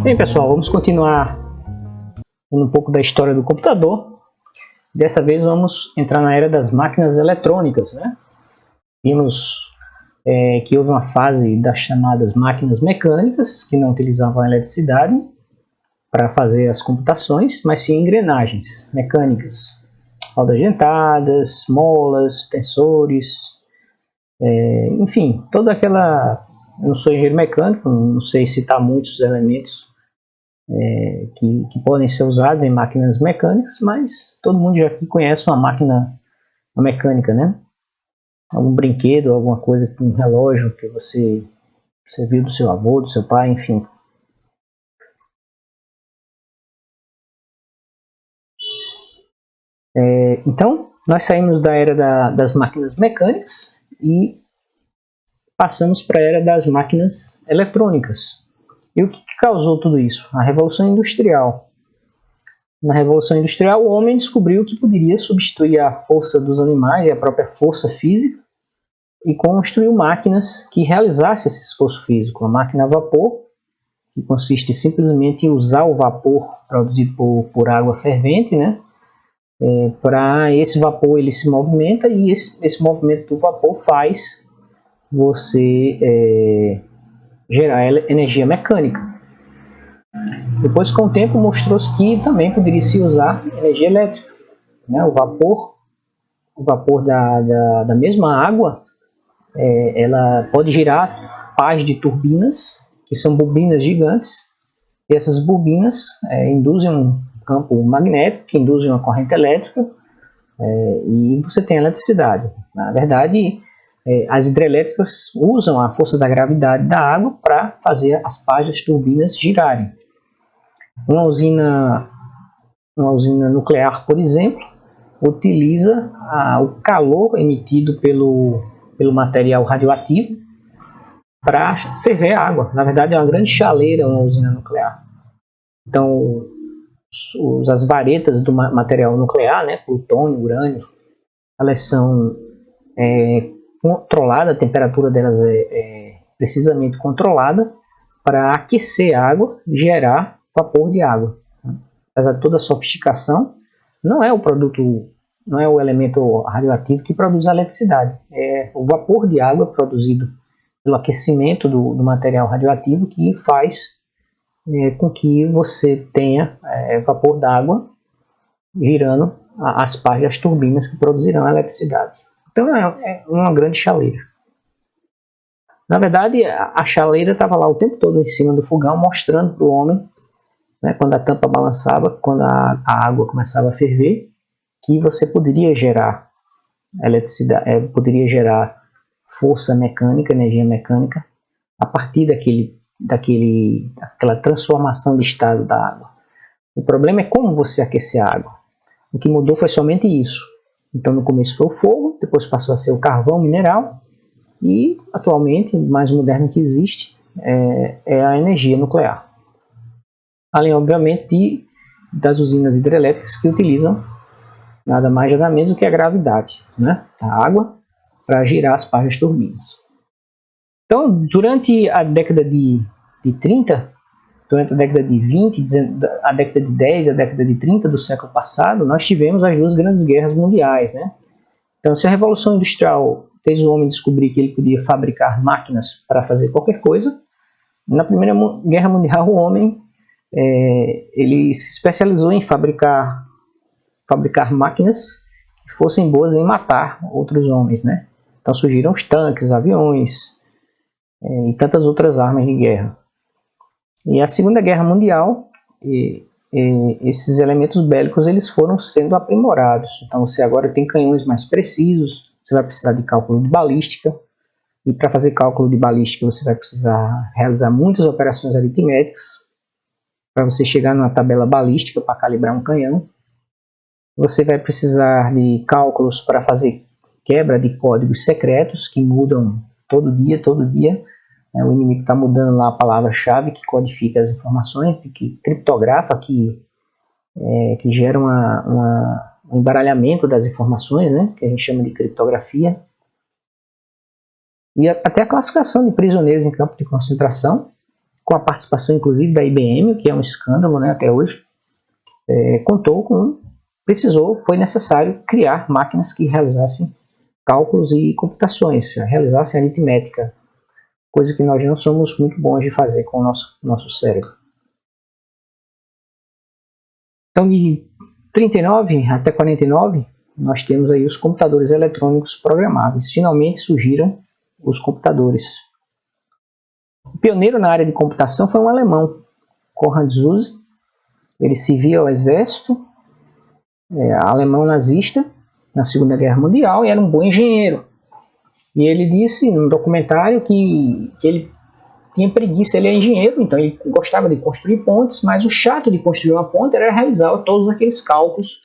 Bem, pessoal, vamos continuar um pouco da história do computador. Dessa vez vamos entrar na era das máquinas eletrônicas, né? Vimos que houve uma fase das chamadas máquinas mecânicas, que não utilizavam a eletricidade para fazer as computações, mas sim engrenagens mecânicas, rodas dentadas, molas, tensores, enfim, toda aquela... Eu não sou engenheiro mecânico, não sei citar muitos elementos que podem ser usados em máquinas mecânicas, mas todo mundo já aqui conhece uma máquina mecânica, né? Algum brinquedo, alguma coisa, um relógio que você viu do seu avô, do seu pai, enfim. Então, nós saímos da era das máquinas mecânicas e passamos para a era das máquinas eletrônicas. E o que causou tudo isso? A Revolução Industrial. Na Revolução Industrial, o homem descobriu que poderia substituir a força dos animais e a própria força física e construiu máquinas que realizassem esse esforço físico. A máquina a vapor, que consiste simplesmente em usar o vapor produzido por água fervente, né? Para esse vapor ele se movimenta e esse movimento do vapor faz você gerar energia mecânica. Depois, com o tempo, mostrou-se que também poderia se usar energia elétrica, né? O vapor da mesma água, ela pode girar pás de turbinas, que são bobinas gigantes, e essas bobinas induzem um campo magnético, que induzem uma corrente elétrica, e você tem eletricidade. Na verdade, as hidrelétricas usam a força da gravidade da água para fazer as pás das turbinas girarem. Uma usina nuclear, por exemplo, utiliza o calor emitido pelo material radioativo para ferver a água. Na verdade, é uma grande chaleira uma usina nuclear. Então, as varetas do material nuclear, né, plutônio, urânio, elas são controladas, a temperatura delas é precisamente controlada para aquecer a água e gerar vapor de água. Apesar de toda a sofisticação, não é o elemento radioativo que produz a eletricidade. É o vapor de água produzido pelo aquecimento do material radioativo que faz com que você tenha vapor d'água girando as pás das turbinas que produzirão a eletricidade. Então é uma grande chaleira. Na verdade, a chaleira estava lá o tempo todo em cima do fogão, mostrando para o homem, né, quando a tampa balançava, quando a água começava a ferver, que você poderia gerar eletricidade, poderia gerar força mecânica, energia mecânica, a partir daquela transformação de estado da água. O problema é como você aquecer a água. O que mudou foi somente isso. Então, no começo foi o fogo, depois passou a ser o carvão mineral, e atualmente, o mais moderno que existe é a energia nuclear. Além, obviamente, das usinas hidrelétricas que utilizam nada mais nada menos do que a gravidade, né, da água para girar as pás das turbinas. Então, durante a década de 30, durante a década de 20, a década de 10 e a década de 30 do século passado, nós tivemos as duas grandes guerras mundiais, né? Então, se a Revolução Industrial fez o homem descobrir que ele podia fabricar máquinas para fazer qualquer coisa, na Primeira Guerra Mundial o homem ele se especializou em fabricar máquinas que fossem boas em matar outros homens, né? Então surgiram os tanques, aviões e tantas outras armas de guerra. E a Segunda Guerra Mundial, esses elementos bélicos eles foram sendo aprimorados. Então você agora tem canhões mais precisos, você vai precisar de cálculo de balística, e para fazer cálculo de balística você vai precisar realizar muitas operações aritméticas para você chegar numa tabela balística para calibrar um canhão. Você vai precisar de cálculos para fazer quebra de códigos secretos que mudam todo dia. O inimigo está mudando lá a palavra-chave que codifica as informações, que criptografa, que gera um embaralhamento das informações, né, que a gente chama de criptografia. E até a classificação de prisioneiros em campo de concentração com a participação inclusive da IBM, que é um escândalo, né, até hoje, foi necessário criar máquinas que realizassem cálculos e computações, realizassem aritmética, coisa que nós não somos muito bons de fazer com o nosso cérebro. Então, de 39 até 49, nós temos aí os computadores eletrônicos programáveis. Finalmente surgiram os computadores. O pioneiro na área de computação foi um alemão, Konrad Zuse. Ele servia ao exército alemão nazista na Segunda Guerra Mundial e era um bom engenheiro. E ele disse num documentário que ele tinha preguiça, ele é engenheiro, então ele gostava de construir pontes, mas o chato de construir uma ponte era realizar todos aqueles cálculos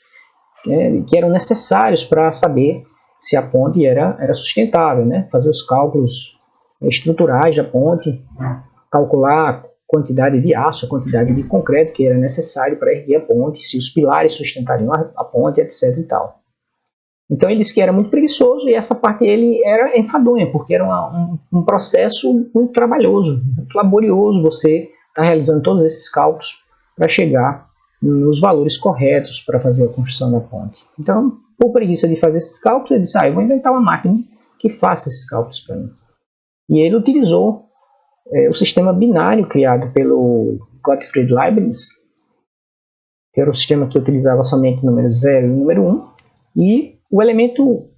que eram necessários para saber se a ponte era sustentável, né? Fazer os cálculos estruturais da ponte, calcular a quantidade de aço, a quantidade de concreto que era necessário para erguer a ponte, se os pilares sustentariam a ponte, etc. e tal. Então ele disse que era muito preguiçoso e essa parte dele era enfadonha, porque era um processo muito trabalhoso, muito laborioso você estar realizando todos esses cálculos para chegar nos valores corretos para fazer a construção da ponte. Então, por preguiça de fazer esses cálculos, ele disse, eu vou inventar uma máquina que faça esses cálculos para mim. E ele utilizou o sistema binário criado pelo Gottfried Leibniz, que era um sistema que utilizava somente o número 0 e o número 1, e o elemento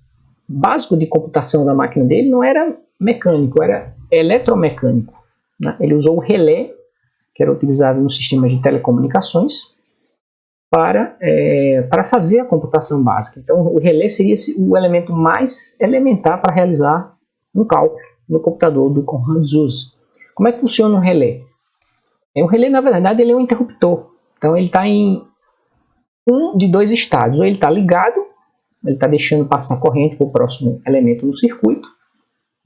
básico de computação da máquina dele não era mecânico, era eletromecânico, né? Ele usou o relé, que era utilizado nos sistemas de telecomunicações, para fazer a computação básica. Então, o relé seria o elemento mais elementar para realizar um cálculo no computador do Konrad Zuse. Como é que funciona o relé? O relé, na verdade, ele é um interruptor. Então, ele está em um de dois estados. Ou ele está ligado, ele está deixando passar corrente para o próximo elemento no circuito,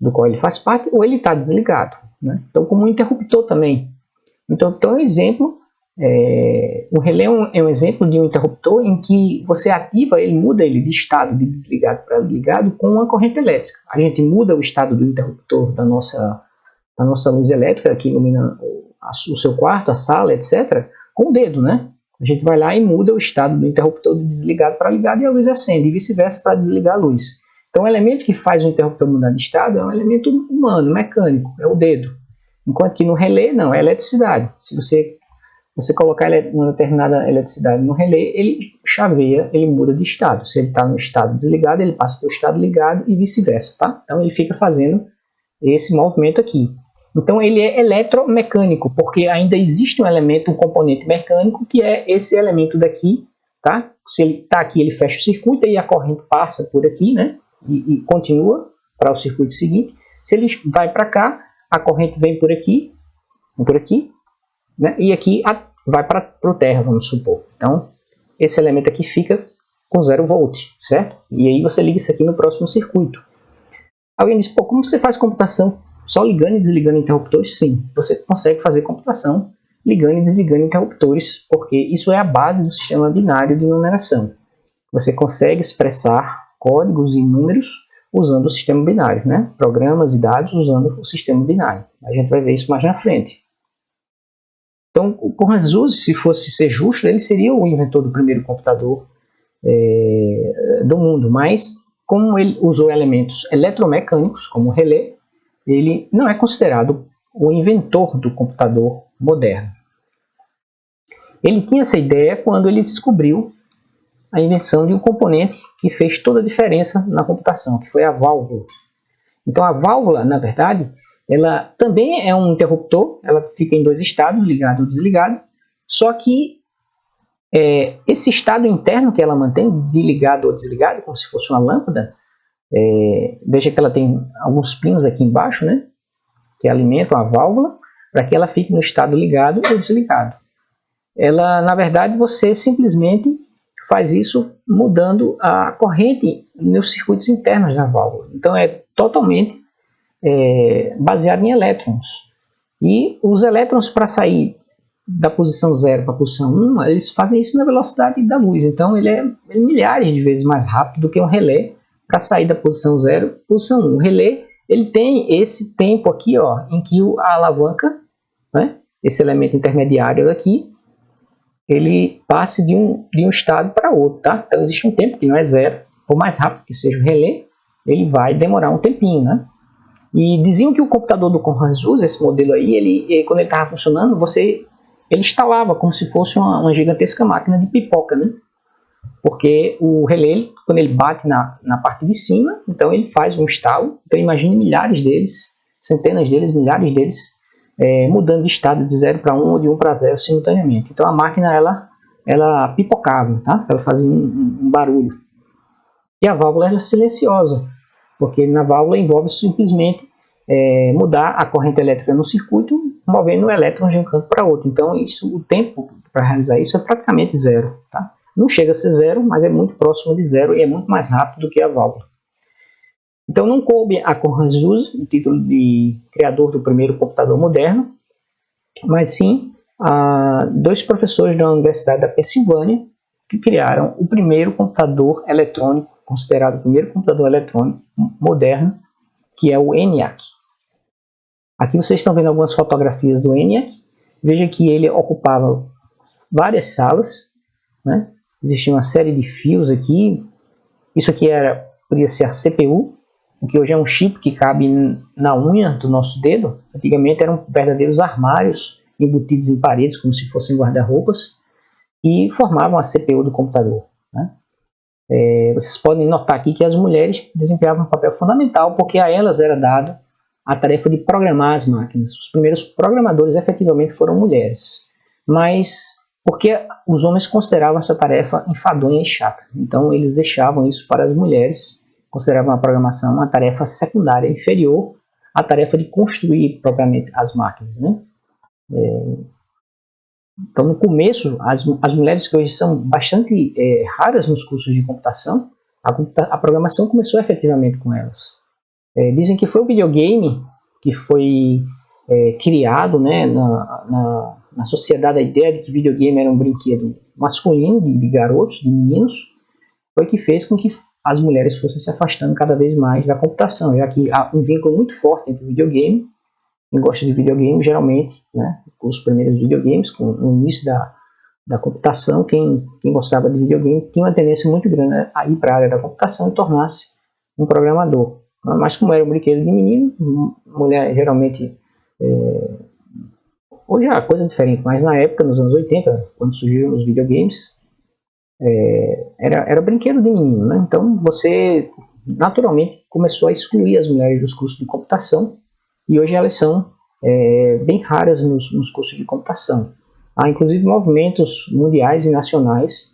do qual ele faz parte, ou ele está desligado, né? Então, como um interruptor também. Então é um exemplo, o relé é um exemplo de um interruptor em que você ativa, ele muda ele de estado de desligado para ligado com uma corrente elétrica. A gente muda o estado do interruptor da nossa luz elétrica, que ilumina o seu quarto, a sala, etc., com o dedo, né? A gente vai lá e muda o estado do interruptor de desligado para ligado e a luz acende, e vice-versa para desligar a luz. Então, o elemento que faz o interruptor mudar de estado é um elemento humano, mecânico, é o dedo. Enquanto que no relé, não, é eletricidade. Se você colocar uma determinada eletricidade no relé, ele chaveia, ele muda de estado. Se ele está no estado desligado, ele passa para o estado ligado e vice-versa, tá? Então, ele fica fazendo esse movimento aqui. Então, ele é eletromecânico, porque ainda existe um componente mecânico, que é esse elemento daqui, tá? Se ele está aqui, ele fecha o circuito e a corrente passa por aqui, né? E continua para o circuito seguinte. Se ele vai para cá, a corrente vem por aqui, né? E aqui vai para o terra, vamos supor. Então, esse elemento aqui fica com 0 volt, certo? E aí você liga isso aqui no próximo circuito. Alguém diz, como você faz computação só ligando e desligando interruptores? Sim, você consegue fazer computação ligando e desligando interruptores, porque isso é a base do sistema binário de numeração. Você consegue expressar códigos e números usando o sistema binário, né? Programas e dados usando o sistema binário. A gente vai ver isso mais na frente. Então, o Konrad Zuse, se fosse ser justo, ele seria o inventor do primeiro computador do mundo, mas como ele usou elementos eletromecânicos, como o relé, ele não é considerado o inventor do computador moderno. Ele tinha essa ideia quando ele descobriu a invenção de um componente que fez toda a diferença na computação, que foi a válvula. Então a válvula, na verdade, ela também é um interruptor, ela fica em dois estados, ligado ou desligado, só que esse estado interno que ela mantém, de ligado ou desligado, como se fosse uma lâmpada, veja que ela tem alguns pinos aqui embaixo, né, que alimentam a válvula, para que ela fique no estado ligado ou desligado. Ela, na verdade, você simplesmente faz isso mudando a corrente nos circuitos internos da válvula. Então é totalmente baseado em elétrons. E os elétrons, para sair da posição 0 para a posição 1, eles fazem isso na velocidade da luz. Então ele é milhares de vezes mais rápido do que um relé para sair da posição 0 para a posição 1. O relé ele tem esse tempo aqui, ó, em que a alavanca, né, esse elemento intermediário aqui, ele passe de um estado para outro, tá? Então existe um tempo que não é zero, por mais rápido que seja o relé, ele vai demorar um tempinho, né? E diziam que o computador do Conrad Zuse, esse modelo aí, quando ele estava funcionando, ele instalava como se fosse uma gigantesca máquina de pipoca, né? Porque o relé, quando ele bate na parte de cima, então ele faz um estalo. Então imagine milhares deles, centenas deles, milhares deles, mudando de estado de 0 para 1 ou de 1 para 0 simultaneamente. Então a máquina ela pipocava, tá? Ela fazia um barulho. E a válvula era silenciosa, porque na válvula envolve simplesmente mudar a corrente elétrica no circuito, movendo o elétron de um canto para outro. Então o tempo para realizar isso é praticamente zero, tá? Não chega a ser zero, mas é muito próximo de zero e é muito mais rápido do que a válvula. Então não coube a Conrad Zuse o título de criador do primeiro computador moderno, mas sim a dois professores da Universidade da Pensilvânia que criaram o primeiro computador eletrônico, considerado o primeiro computador eletrônico moderno, que é o ENIAC. Aqui vocês estão vendo algumas fotografias do ENIAC. Veja que ele ocupava várias salas, né? Existia uma série de fios aqui. Isso aqui podia ser a CPU, o que hoje é um chip que cabe na unha do nosso dedo. Antigamente eram verdadeiros armários embutidos em paredes, como se fossem guarda-roupas, e formavam a CPU do computador, né? Vocês podem notar aqui que as mulheres desempenhavam um papel fundamental, porque a elas era dado a tarefa de programar as máquinas. Os primeiros programadores efetivamente foram mulheres, mas porque os homens consideravam essa tarefa enfadonha e chata. Então eles deixavam isso para as mulheres, consideravam a programação uma tarefa secundária, inferior à tarefa de construir propriamente as máquinas, né? Então no começo, as mulheres que hoje são bastante raras nos cursos de computação, a programação começou efetivamente com elas. Dizem que foi o videogame que foi criado, né, na sociedade, a ideia de que videogame era um brinquedo masculino, de garotos, de meninos, foi que fez com que as mulheres fossem se afastando cada vez mais da computação, já que há um vínculo muito forte entre o videogame. Quem gosta de videogame, geralmente, né, os primeiros videogames, no início da computação, quem gostava de videogame tinha uma tendência muito grande a ir para a área da computação e tornar-se um programador. Mas como era um brinquedo de menino, mulher geralmente... hoje é uma coisa diferente, mas na época, nos anos 80, quando surgiram os videogames, era brinquedo de menino, né? Então você naturalmente começou a excluir as mulheres dos cursos de computação, e hoje elas são bem raras nos cursos de computação. Há inclusive movimentos mundiais e nacionais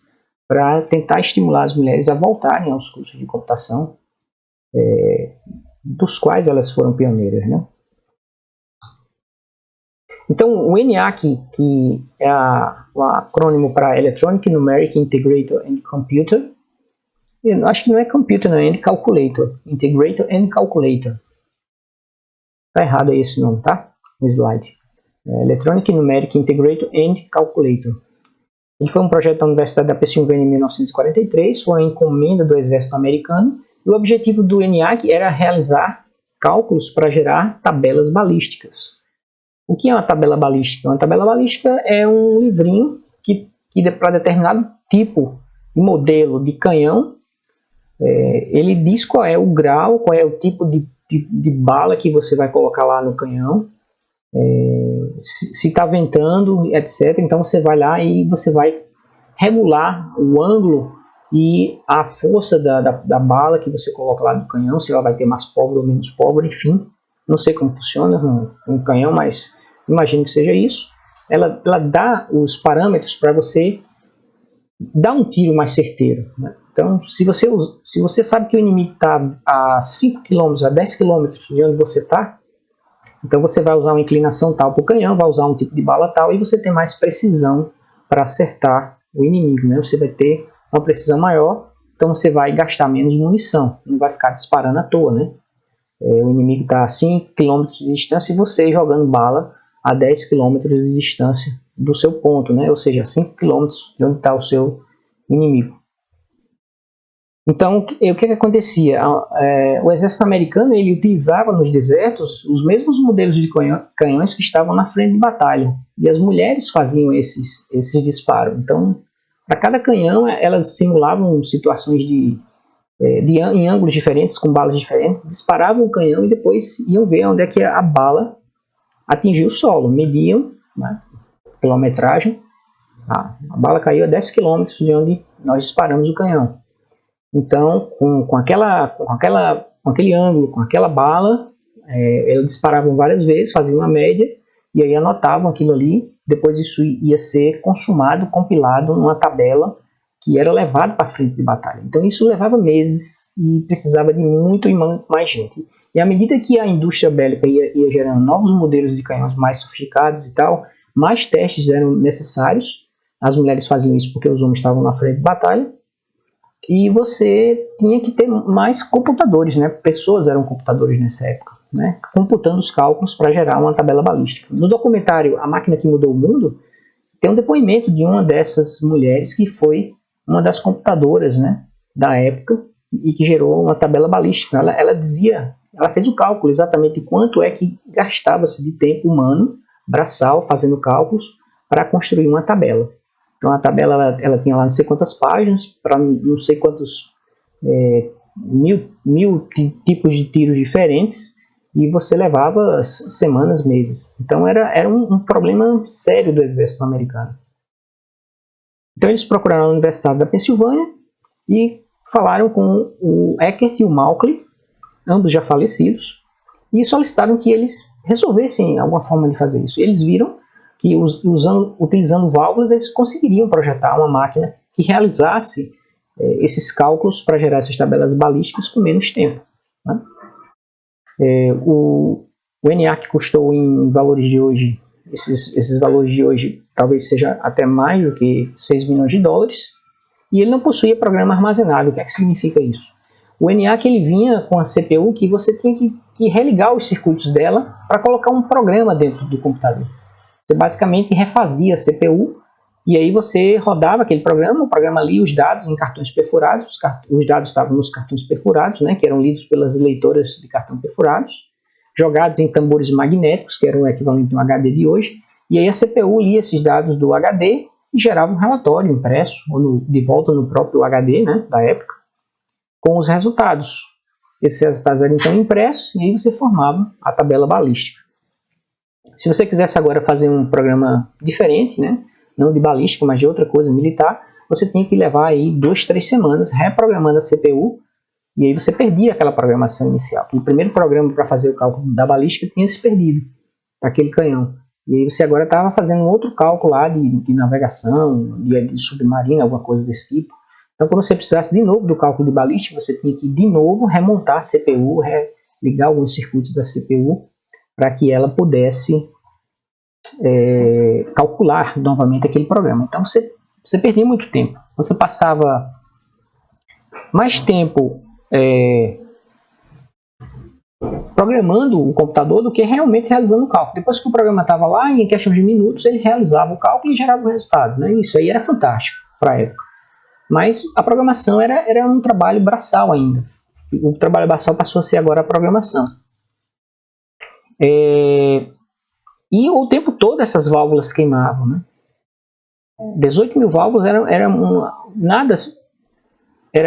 para tentar estimular as mulheres a voltarem aos cursos de computação, dos quais elas foram pioneiras, né? Então, o ENIAC, que é o acrônimo para Electronic Numeric Integrator and Computer, eu acho que não é Computer, não, é Calculator. Integrator and Calculator. Está errado aí esse nome, tá? No slide. Electronic Numeric Integrator and Calculator. Ele foi um projeto da Universidade da Pensilvânia em 1943, foi uma encomenda do exército americano, e o objetivo do ENIAC era realizar cálculos para gerar tabelas balísticas. O que é uma tabela balística? Uma tabela balística é um livrinho que para determinado tipo e modelo de canhão, ele diz qual é o grau, qual é o tipo de bala que você vai colocar lá no canhão, se está ventando, etc. Então você vai lá e você vai regular o ângulo e a força da bala que você coloca lá no canhão, se ela vai ter mais pólvora ou menos pólvora, enfim. Não sei como funciona um canhão, mas imagino que seja isso. Ela dá os parâmetros para você dar um tiro mais certeiro, né? Então, se você sabe que o inimigo está a 5 km, a 10 km de onde você está, então você vai usar uma inclinação tal para o canhão, vai usar um tipo de bala tal, e você tem mais precisão para acertar o inimigo, né? Você vai ter uma precisão maior, então você vai gastar menos munição, não vai ficar disparando à toa, né? O inimigo está a 5 km de distância e você jogando bala a 10 km de distância do seu ponto, né? Ou seja, 5 km de onde está o seu inimigo. Então, o que acontecia? O exército americano ele utilizava nos desertos os mesmos modelos de canhões que estavam na frente de batalha. E as mulheres faziam esses disparos. Então, para cada canhão, elas simulavam situações em ângulos diferentes, com balas diferentes, disparavam o canhão e depois iam ver onde é que a bala atingiu o solo. Mediam, né, quilometragem. A bala caiu a 10 km de onde nós disparamos o canhão. Então, com aquele ângulo, com aquela bala, eles disparavam várias vezes, faziam uma média, e aí anotavam aquilo ali. Depois isso ia ser consumado, compilado numa tabela que era levado para frente de batalha. Então isso levava meses e precisava de muito e muito mais gente. E à medida que a indústria bélica ia gerando novos modelos de canhões mais sofisticados e tal, mais testes eram necessários. As mulheres faziam isso porque os homens estavam na frente de batalha. E você tinha que ter mais computadores, né? Pessoas eram computadores nessa época, né? Computando os cálculos para gerar uma tabela balística. No documentário A Máquina que Mudou o Mundo, tem um depoimento de uma dessas mulheres que foi uma das computadoras, né, da época e que gerou uma tabela balística. Ela fez o cálculo exatamente quanto é que gastava-se de tempo humano, braçal, fazendo cálculos para construir uma tabela. Então a tabela ela tinha lá não sei quantas páginas, para não sei quantos mil tipos de tiros diferentes, e você levava semanas, meses. Então era um problema sério do exército americano. Então eles procuraram a Universidade da Pensilvânia e falaram com o Eckert e o Mauchly, ambos já falecidos, e solicitaram que eles resolvessem alguma forma de fazer isso. Eles viram que utilizando válvulas eles conseguiriam projetar uma máquina que realizasse esses cálculos para gerar essas tabelas balísticas com menos tempo, né? O ENIAC custou em valores de hoje, esses valores de hoje talvez seja até mais do que 6 milhões de dólares, e ele não possuía programa armazenado. O que é que significa isso? O ENIAC ele vinha com a CPU que você tinha que religar os circuitos dela para colocar um programa dentro do computador. Você basicamente refazia a CPU e aí você rodava aquele programa, o programa lia os dados em cartões perfurados, os dados estavam nos cartões perfurados, né, que eram lidos pelas leitoras de cartão perfurados, jogados em tambores magnéticos, que eram o equivalente a um HD de hoje, e aí a CPU lia esses dados do HD e gerava um relatório impresso, ou de volta no próprio HD, né, da época, com os resultados. Esses resultados eram então impressos e aí você formava a tabela balística. Se você quisesse agora fazer um programa diferente, né, não de balística, mas de outra coisa militar, você tinha que levar aí 2-3 semanas reprogramando a CPU, e aí você perdia aquela programação inicial. O primeiro programa para fazer o cálculo da balística tinha se perdido, aquele canhão. E aí você agora estava fazendo um outro cálculo lá de navegação, de submarino, alguma coisa desse tipo. Então, quando você precisasse de novo do cálculo de balística, você tinha que de novo remontar a CPU, ligar alguns circuitos da CPU, para que ela pudesse calcular novamente aquele programa. Então você perdia muito tempo. Você passava mais tempo programando o computador do que realmente realizando o cálculo. Depois que o programa estava lá, em questão de minutos, ele realizava o cálculo e gerava o resultado, né? Isso aí era fantástico para a época. Mas a programação era um trabalho braçal ainda. O trabalho braçal passou a ser agora a programação. E o tempo todo essas válvulas queimavam, né? 18 mil válvulas nada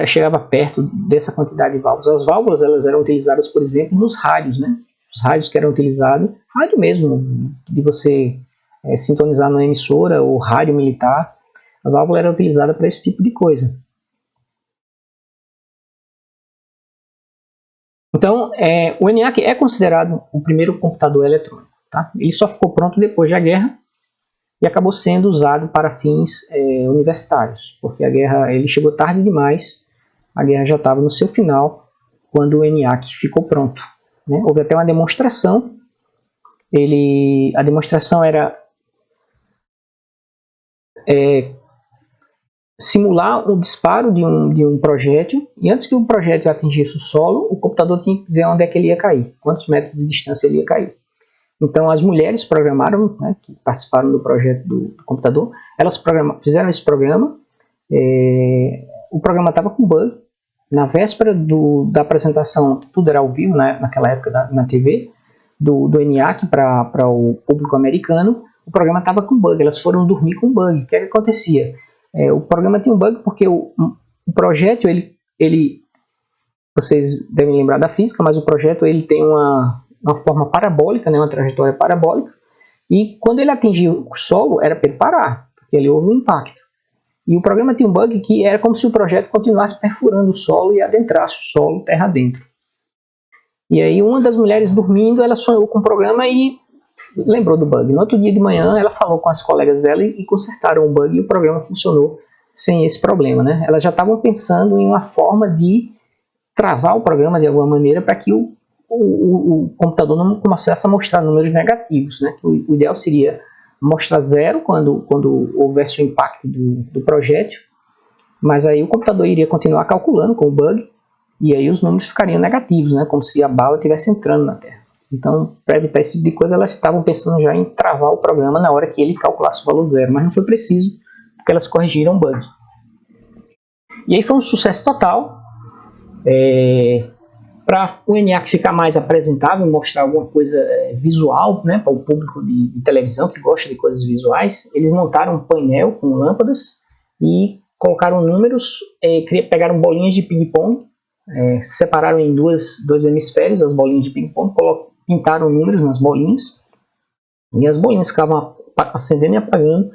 chegava perto dessa quantidade de válvulas. As válvulas elas eram utilizadas, por exemplo, nos rádios, né? Os rádios que eram utilizados, rádio mesmo, de você sintonizar numa emissora ou rádio militar, a válvula era utilizada para esse tipo de coisa. Então, o ENIAC é considerado o primeiro computador eletrônico. Tá? Ele só ficou pronto depois da guerra e acabou sendo usado para fins universitários, porque a guerra ele chegou tarde demais, a guerra já estava no seu final quando o ENIAC ficou pronto, né? Houve até uma demonstração, a demonstração era simular o disparo de um projétil, e antes que o projétil atingisse o solo, o computador tinha que dizer onde é que ele ia cair, quantos metros de distância ele ia cair. Então as mulheres programaram, né, que participaram do projeto do computador, elas fizeram esse programa, o programa estava com bug, na véspera da apresentação, tudo era ao vivo, né, naquela época na TV, do ENIAC para o público americano, o programa estava com bug, elas foram dormir com bug. O que acontecia? O programa tinha um bug porque o projétil, vocês devem lembrar da física, mas o projétil ele tem uma forma parabólica, né, uma trajetória parabólica, e quando ele atingiu o solo, era para ele parar, porque ali houve um impacto. E o programa tinha um bug que era como se o projétil continuasse perfurando o solo e adentrasse o solo terra dentro. E aí uma das mulheres dormindo, ela sonhou com o programa e lembrou do bug. No outro dia de manhã, ela falou com as colegas dela e consertaram o bug e o programa funcionou sem esse problema, né? Elas já estavam pensando em uma forma de travar o programa de alguma maneira para que o computador não começasse a mostrar números negativos, né? O ideal seria mostrar 0 quando houvesse o impacto do projétil, mas aí o computador iria continuar calculando com o bug e aí os números ficariam negativos, né? Como se a bala estivesse entrando na Terra. Então, para evitar esse tipo de coisa, elas estavam pensando já em travar o programa na hora que ele calculasse o valor 0, mas não foi preciso, porque elas corrigiram o bug. E aí foi um sucesso total. Para o ENIAC ficar mais apresentável, mostrar alguma coisa visual, né, para o público de televisão que gosta de coisas visuais, eles montaram um painel com lâmpadas e colocaram números, pegaram bolinhas de ping-pong, separaram em dois hemisférios as bolinhas de ping-pong, pintaram números nas bolinhas e as bolinhas ficavam acendendo e apagando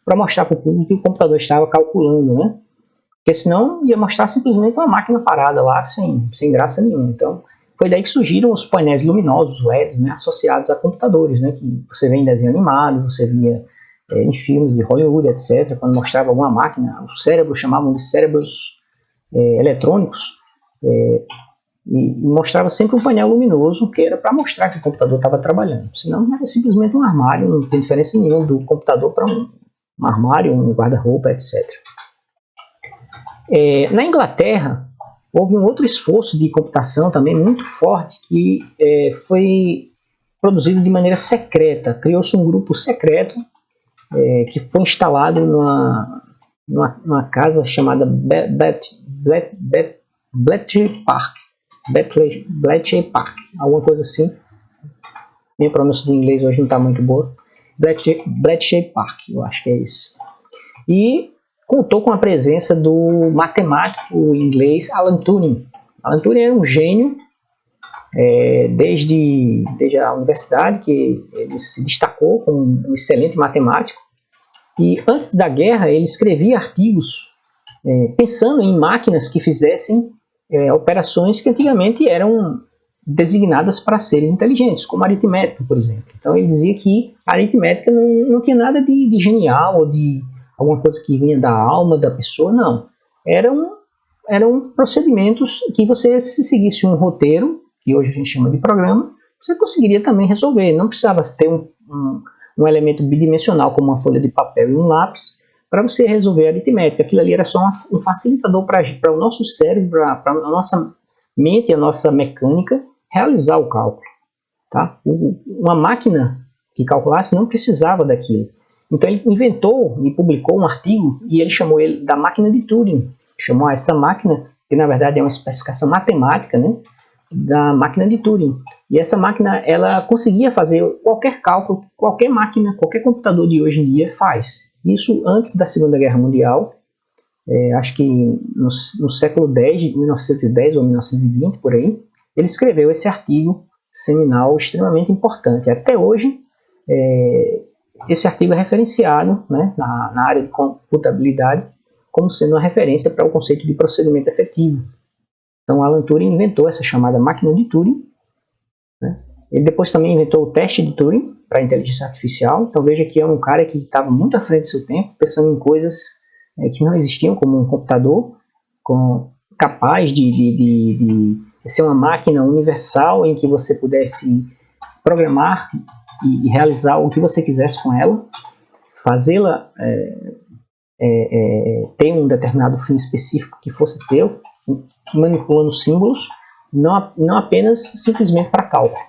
para mostrar para o público que o computador estava calculando, né? Porque senão ia mostrar simplesmente uma máquina parada lá sem graça nenhuma. Então foi daí que surgiram os painéis luminosos, LEDs, né, associados a computadores, né, que você vê em desenho animado, você via em filmes de Hollywood, etc. Quando mostrava alguma máquina, os cérebros chamavam de cérebros eletrônicos, e mostrava sempre um painel luminoso que era para mostrar que o computador estava trabalhando. Senão era simplesmente um armário, não tem diferença nenhuma do computador para um armário, um guarda-roupa, etc. Na Inglaterra, houve um outro esforço de computação também muito forte que foi produzido de maneira secreta. Criou-se um grupo secreto que foi instalado numa casa chamada Bletchley Park, alguma coisa assim. Minha pronúncia de inglês hoje não está muito boa. Bletchley Park, eu acho que é isso. E contou com a presença do matemático inglês Alan Turing. Alan Turing era um gênio desde a universidade, que ele se destacou como um excelente matemático. E antes da guerra ele escrevia artigos pensando em máquinas que fizessem operações que antigamente eram designadas para seres inteligentes, como a aritmética, por exemplo. Então ele dizia que a aritmética não tinha nada de genial ou de alguma coisa que vinha da alma da pessoa, não. Eram procedimentos que você, se seguisse um roteiro, que hoje a gente chama de programa, você conseguiria também resolver. Não precisava ter um elemento bidimensional como uma folha de papel e um lápis para você resolver a aritmética. Aquilo ali era só um facilitador para o nosso cérebro, para a nossa mente e a nossa mecânica realizar o cálculo. Tá? Uma máquina que calculasse não precisava daquilo. Então ele inventou e publicou um artigo e ele chamou ele da máquina de Turing. Chamou essa máquina, que na verdade é uma especificação matemática, né, da máquina de Turing. E essa máquina ela conseguia fazer qualquer cálculo, qualquer máquina, qualquer computador de hoje em dia faz. Isso antes da Segunda Guerra Mundial, acho que no século X, 1910 ou 1920, por aí, ele escreveu esse artigo seminal extremamente importante. Até hoje, esse artigo é referenciado, né, na área de computabilidade como sendo uma referência para o conceito de procedimento efetivo. Então, Alan Turing inventou essa chamada máquina de Turing, né? Ele depois também inventou o teste de Turing para a inteligência artificial. Então, veja que é um cara que estava muito à frente do seu tempo, pensando em coisas que não existiam, como um computador capaz de ser uma máquina universal em que você pudesse programar e realizar o que você quisesse com ela, fazê-la ter um determinado fim específico que fosse seu, manipulando símbolos, não apenas simplesmente para cálculo.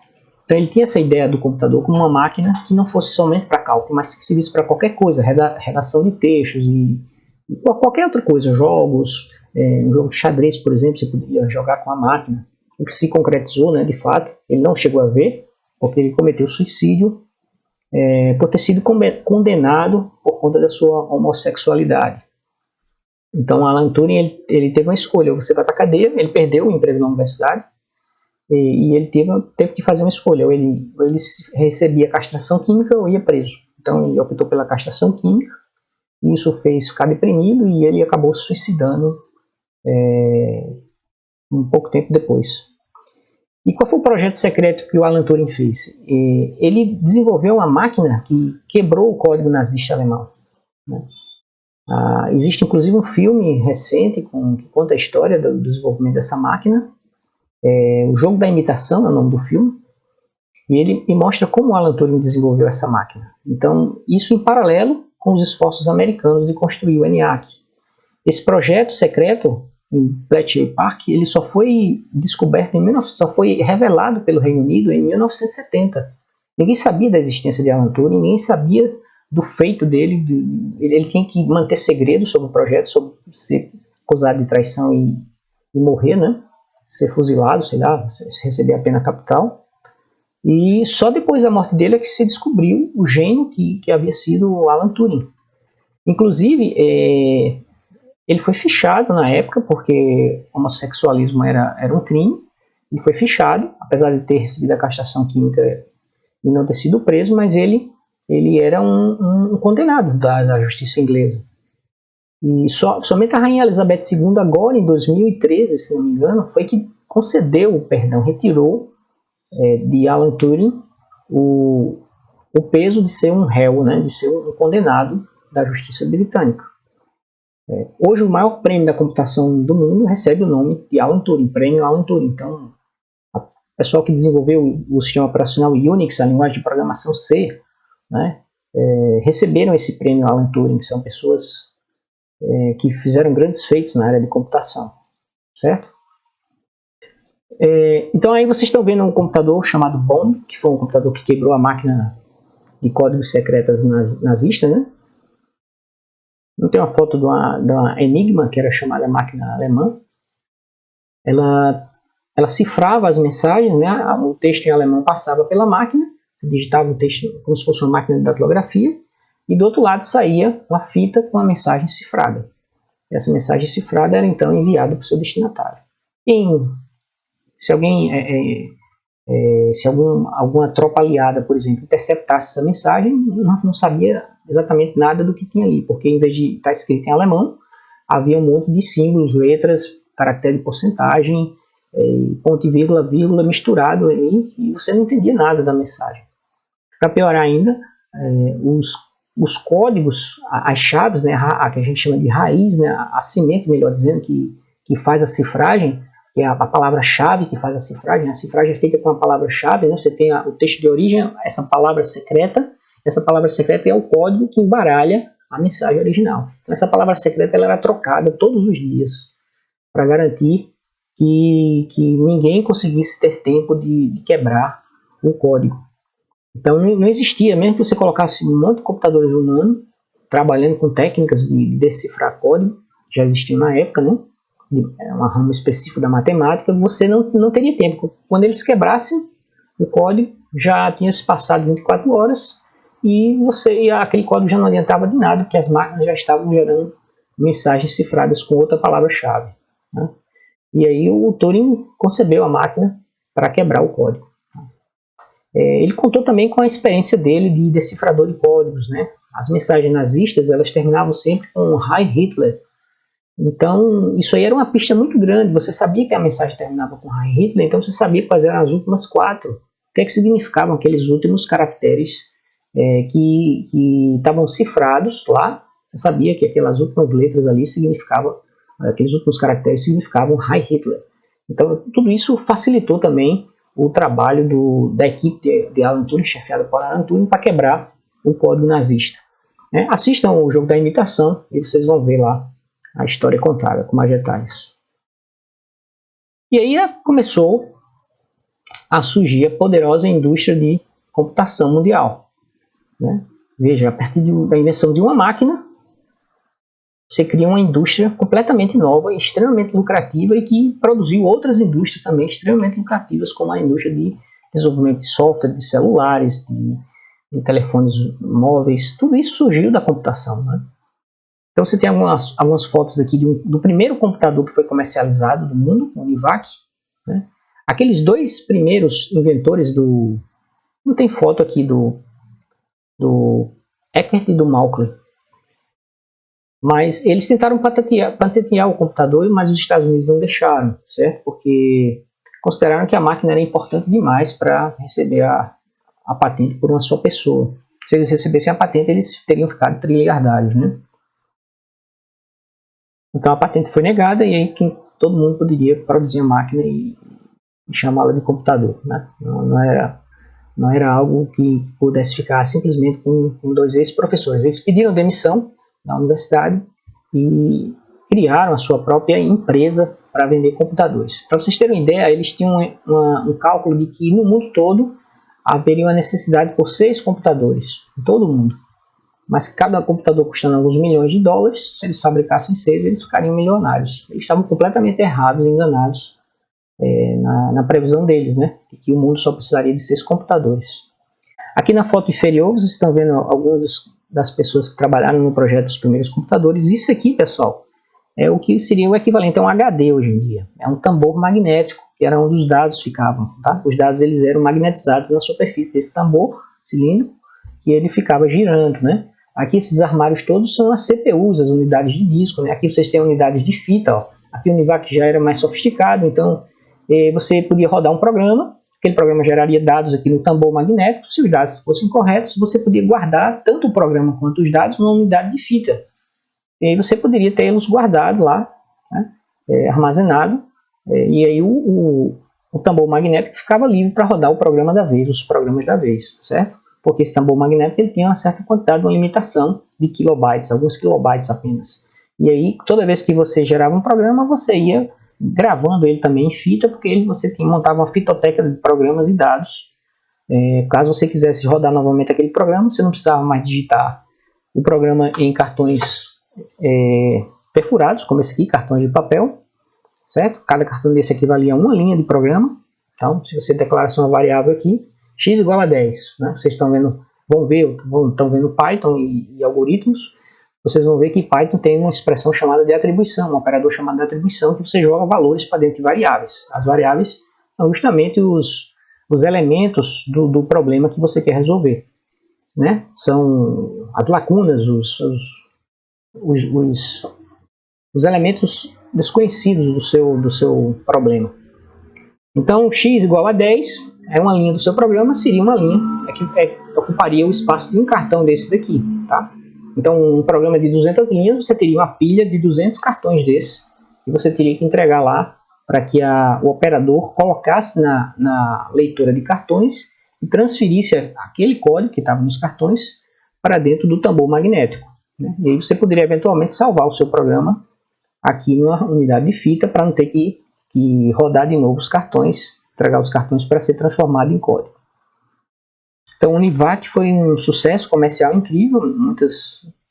Então ele tinha essa ideia do computador como uma máquina que não fosse somente para cálculo, mas que servisse para qualquer coisa, redação de textos e qualquer outra coisa, jogos, Um jogo de xadrez, por exemplo, você poderia jogar com a máquina. O que se concretizou, né, de fato, ele não chegou a ver, porque ele cometeu suicídio por ter sido condenado por conta da sua homossexualidade. Então, Alan Turing ele teve uma escolha: você vai para a cadeia, ele perdeu o emprego na universidade, e ele teve que fazer uma escolha: ou ele recebia castração química ou ia preso. Então, ele optou pela castração química, e isso fez ficar deprimido, e ele acabou se suicidando um pouco tempo depois. E qual foi o projeto secreto que o Alan Turing fez? Ele desenvolveu uma máquina que quebrou o código nazista alemão, né? Existe inclusive um filme recente que conta a história do desenvolvimento dessa máquina. O Jogo da Imitação é o nome do filme, e ele mostra como o Alan Turing desenvolveu essa máquina. Então, isso em paralelo com os esforços americanos de construir o ENIAC. Esse projeto secreto em Bletchley Park, ele só foi descoberto só foi revelado pelo Reino Unido em 1970. Ninguém sabia da existência de Alan Turing, ninguém sabia do feito dele. Ele tinha que manter segredo sobre o projeto, sobre ser acusado de traição e morrer, né? Ser fuzilado, sei lá, receber a pena capital. E só depois da morte dele é que se descobriu o gênio que havia sido o Alan Turing. Inclusive, ele foi fichado na época, porque homossexualismo era um crime. Ele foi fichado, apesar de ter recebido a castração química e não ter sido preso, mas ele era um condenado da justiça inglesa. E somente a Rainha Elizabeth II, agora em 2013, se não me engano, foi que concedeu o perdão, retirou de Alan Turing o peso de ser um réu, né, de ser um condenado da justiça britânica. Hoje o maior prêmio da computação do mundo recebe o nome de Alan Turing, prêmio Alan Turing. Então, o pessoal que desenvolveu o sistema operacional Unix, a linguagem de programação C, né, receberam esse prêmio Alan Turing. São pessoas que fizeram grandes feitos na área de computação, certo? Então aí vocês estão vendo um computador chamado Bomb, que foi um computador que quebrou a máquina de códigos secretas nazista, né? Não tem uma foto da Enigma, que era chamada máquina alemã. Ela cifrava as mensagens, né? O texto em alemão passava pela máquina, você digitava o texto como se fosse uma máquina de datilografia, e do outro lado saía uma fita com a mensagem cifrada. Essa mensagem cifrada era então enviada para o seu destinatário. Se alguma tropa aliada, por exemplo, interceptasse essa mensagem, não sabia exatamente nada do que tinha ali, porque em vez de estar escrito em alemão, havia um monte de símbolos, letras, caractere de porcentagem, ponto e vírgula misturado ali, e você não entendia nada da mensagem. Para piorar ainda, os códigos, as chaves, né, a que a gente chama de raiz, né, a cimento, melhor dizendo, que faz a cifragem, que é a palavra-chave que faz a cifragem. A cifragem é feita com a palavra-chave, né? Você tem o texto de origem, essa palavra secreta é o código que embaralha a mensagem original. Então, essa palavra secreta ela era trocada todos os dias para garantir que ninguém conseguisse ter tempo de quebrar o código. Então não existia, mesmo que você colocasse um monte de computadores humanos trabalhando com técnicas de decifrar código, já existiam na época, né? Uma ramo específico da matemática, você não teria tempo. Quando eles quebrassem o código, já tinha se passado 24 horas e aquele código já não adiantava de nada, porque as máquinas já estavam gerando mensagens cifradas com outra palavra-chave, né? E aí o Turing concebeu a máquina para quebrar o código. Ele contou também com a experiência dele de decifrador de códigos, né? As mensagens nazistas elas terminavam sempre com Heil Hitler. Então, isso aí era uma pista muito grande. Você sabia que a mensagem terminava com Heil Hitler, então você sabia quais eram as últimas 4. O que significavam aqueles últimos caracteres que estavam cifrados lá. Você sabia que aquelas últimas letras ali significavam, aqueles últimos caracteres significavam Heil Hitler. Então, tudo isso facilitou também o trabalho da equipe de Alan Turing, chefiada por Alan Turing, para quebrar o código nazista. Assistam o Jogo da Imitação e vocês vão ver lá a história contada com mais detalhes. E aí começou a surgir a poderosa indústria de computação mundial, né? Veja, a partir da invenção de uma máquina, você cria uma indústria completamente nova, extremamente lucrativa e que produziu outras indústrias também extremamente lucrativas, como a indústria de desenvolvimento de software, de celulares, de telefones móveis. Tudo isso surgiu da computação, né? Então você tem algumas fotos aqui do primeiro computador que foi comercializado do mundo, o Univac, né? Aqueles dois primeiros inventores do... Não tem foto aqui do Eckert e do Mauchly. Mas eles tentaram patentear o computador, mas os Estados Unidos não deixaram, certo? Porque consideraram que a máquina era importante demais para receber a patente por uma só pessoa. Se eles recebessem a patente, eles teriam ficado trilhardários, né? Então a patente foi negada e aí todo mundo poderia produzir a máquina e chamá-la de computador, né? Não era algo que pudesse ficar simplesmente com dois ex-professores. Eles pediram demissão da universidade e criaram a sua própria empresa para vender computadores. Para vocês terem uma ideia, eles tinham um cálculo de que no mundo todo haveria uma necessidade por 6 computadores, em todo o mundo. Mas cada computador custando alguns milhões de dólares, se eles fabricassem 6, eles ficariam milionários. Eles estavam completamente errados, enganados na previsão deles, né? De que o mundo só precisaria de 6 computadores. Aqui na foto inferior, vocês estão vendo algumas das pessoas que trabalharam no projeto dos primeiros computadores. Isso aqui, pessoal, é o que seria o equivalente a um HD hoje em dia. É um tambor magnético, que era onde os dados ficavam. Tá? Os dados eles eram magnetizados na superfície desse tambor cilíndrico, e ele ficava girando, né? Aqui esses armários todos são as CPUs, as unidades de disco, né? Aqui vocês têm unidades de fita, ó. Aqui o Univac já era mais sofisticado, então você podia rodar um programa, aquele programa geraria dados aqui no tambor magnético. Se os dados fossem corretos, você podia guardar tanto o programa quanto os dados numa unidade de fita. E aí você poderia tê-los guardados lá, né? Armazenado, e aí o tambor magnético ficava livre para rodar o programa da vez, os programas da vez, certo? Porque esse tambor magnético ele tinha uma certa quantidade, uma limitação de kilobytes, alguns kilobytes apenas. E aí, toda vez que você gerava um programa, você ia gravando ele também em fita, porque você montava uma fitoteca de programas e dados. Caso você quisesse rodar novamente aquele programa, você não precisava mais digitar o programa em cartões perfurados, como esse aqui, cartões de papel, certo? Cada cartão desse equivalia a uma linha de programa. Então, se você declarasse uma variável aqui, x igual a 10, né? Vocês estão vendo, estão vendo Python e algoritmos. Vocês vão ver que Python tem uma expressão chamada de atribuição, um operador chamado de atribuição, que você joga valores para dentro de variáveis. As variáveis são justamente os elementos do problema que você quer resolver, né? São as lacunas, os elementos desconhecidos do seu problema. Então, x igual a 10 é uma linha do seu programa, seria uma linha que ocuparia o espaço de um cartão desse daqui, tá? Então, um programa de 200 linhas, você teria uma pilha de 200 cartões desse, e você teria que entregar lá para que o operador colocasse na leitura de cartões e transferisse aquele código que estava nos cartões para dentro do tambor magnético, né? E aí você poderia eventualmente salvar o seu programa aqui numa unidade de fita para não ter que rodar de novo os cartões, entregar os cartões para ser transformado em código. Então o Univac foi um sucesso comercial incrível,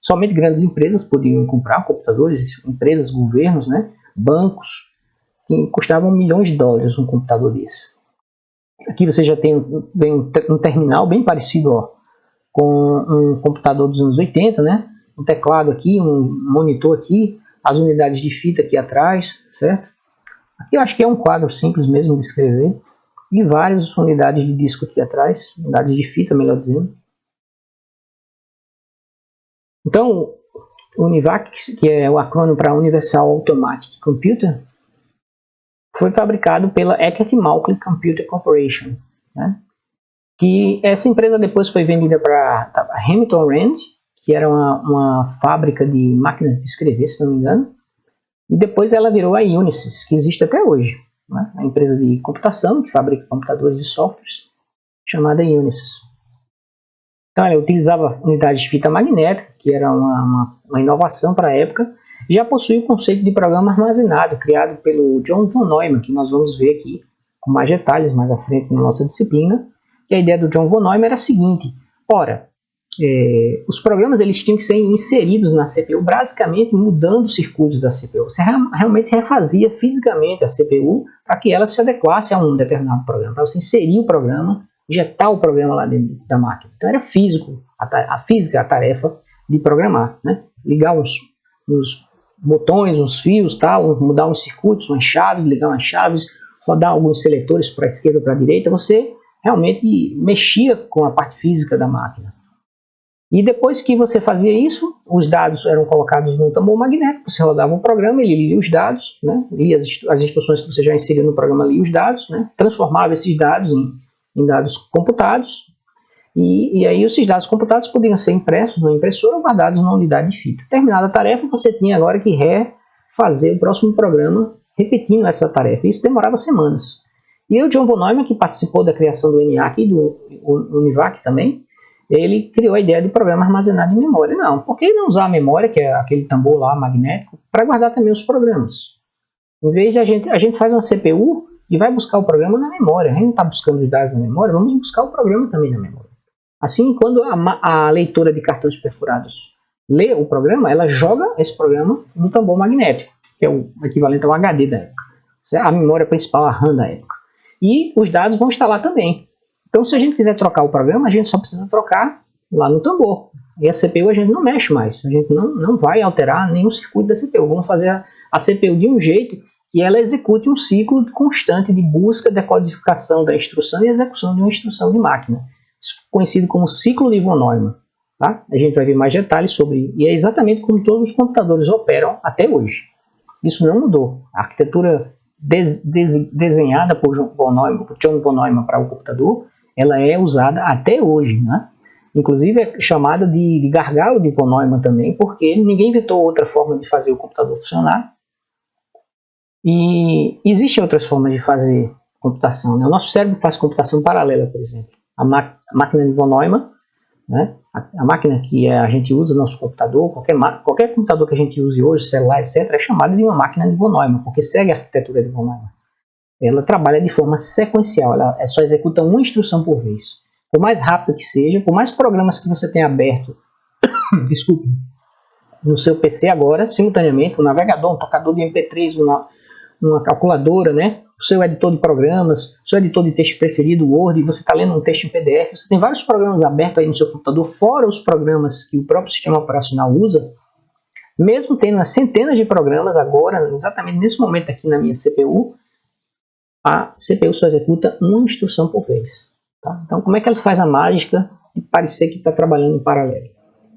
somente grandes empresas podiam comprar computadores, empresas, governos, né, bancos, que custavam milhões de dólares um computador desse. Aqui você já tem um terminal bem parecido, ó, com um computador dos anos 80, né, um teclado aqui, um monitor aqui, as unidades de fita aqui atrás, certo? Aqui eu acho que é um quadro simples mesmo de escrever. E várias unidades de disco aqui atrás, unidades de fita, melhor dizendo. Então, o Univac, que é o acrônimo para Universal Automatic Computer, foi fabricado pela Eckert Mauchly Computer Corporation, né? Que essa empresa depois foi vendida para Hamilton Rand, que era uma fábrica de máquinas de escrever, se não me engano. E depois ela virou a Unisys, que existe até hoje, né? A empresa de computação que fabrica computadores e softwares, chamada Unisys. Então ela utilizava unidades de fita magnética, que era uma inovação para a época, e já possui o conceito de programa armazenado, criado pelo John von Neumann, que nós vamos ver aqui com mais detalhes mais à frente na nossa disciplina. E a ideia do John von Neumann era a seguinte: ora, os programas eles tinham que ser inseridos na CPU, basicamente mudando os circuitos da CPU. Você realmente refazia fisicamente a CPU para que ela se adequasse a um determinado programa, para você inserir o programa, injetar o programa lá dentro da máquina. Então era físico, a tarefa de programar, né? Ligar uns botões, uns fios, tal, mudar uns circuitos, umas chaves, ligar umas chaves, rodar alguns seletores para a esquerda ou para a direita. Você realmente mexia com a parte física da máquina. E depois que você fazia isso, os dados eram colocados num tambor magnético, você rodava um programa, ele lia os dados, né? Lia as instruções que você já inseriu no programa, lia os dados, né? Transformava esses dados em dados computados, e aí esses dados computados podiam ser impressos na impressora ou guardados na unidade de fita. Terminada a tarefa, você tinha agora que refazer o próximo programa, repetindo essa tarefa. Isso demorava semanas. E o John von Neumann, que participou da criação do ENIAC e do UNIVAC também, ele criou a ideia de programa armazenado em memória. Não, por que não usar a memória, que é aquele tambor lá magnético, para guardar também os programas? Em vez de a gente faz uma CPU e vai buscar o programa na memória. A gente não está buscando os dados na memória, vamos buscar o programa também na memória. Assim, quando a leitora de cartões perfurados lê o programa, ela joga esse programa no tambor magnético, que é o equivalente ao HD da época. A memória principal, a RAM da época. E os dados vão estar lá também. Então, se a gente quiser trocar o programa, a gente só precisa trocar lá no tambor. E a CPU a gente não mexe mais. A gente não vai alterar nenhum circuito da CPU. Vamos fazer a CPU de um jeito que ela execute um ciclo constante de busca, decodificação da instrução e execução de uma instrução de máquina. Isso é conhecido como ciclo de von Neumann. Tá? A gente vai ver mais detalhes sobre isso. E é exatamente como todos os computadores operam até hoje. Isso não mudou. A arquitetura desenhada por John von Neumann para o computador, ela é usada até hoje, né? Inclusive é chamada de gargalo de von Neumann também, porque ninguém inventou outra forma de fazer o computador funcionar. E existem outras formas de fazer computação, né? O nosso cérebro faz computação paralela, por exemplo. A máquina de von Neumann, né? A máquina que a gente usa no nosso computador, qualquer computador que a gente use hoje, celular, etc., é chamada de uma máquina de von Neumann, porque segue a arquitetura de von Neumann. Ela trabalha de forma sequencial, ela só executa uma instrução por vez. Por mais rápido que seja, por mais programas que você tenha aberto desculpe, no seu PC agora, simultaneamente, um navegador, um tocador de MP3, uma calculadora, né? O seu editor de programas, o seu editor de texto preferido, Word, você está lendo um texto em PDF, você tem vários programas abertos aí no seu computador, fora os programas que o próprio sistema operacional usa, mesmo tendo centenas de programas agora, exatamente nesse momento aqui na minha CPU, a CPU só executa uma instrução por vez. Tá? Então, como é que ela faz a mágica de parecer que está trabalhando em paralelo?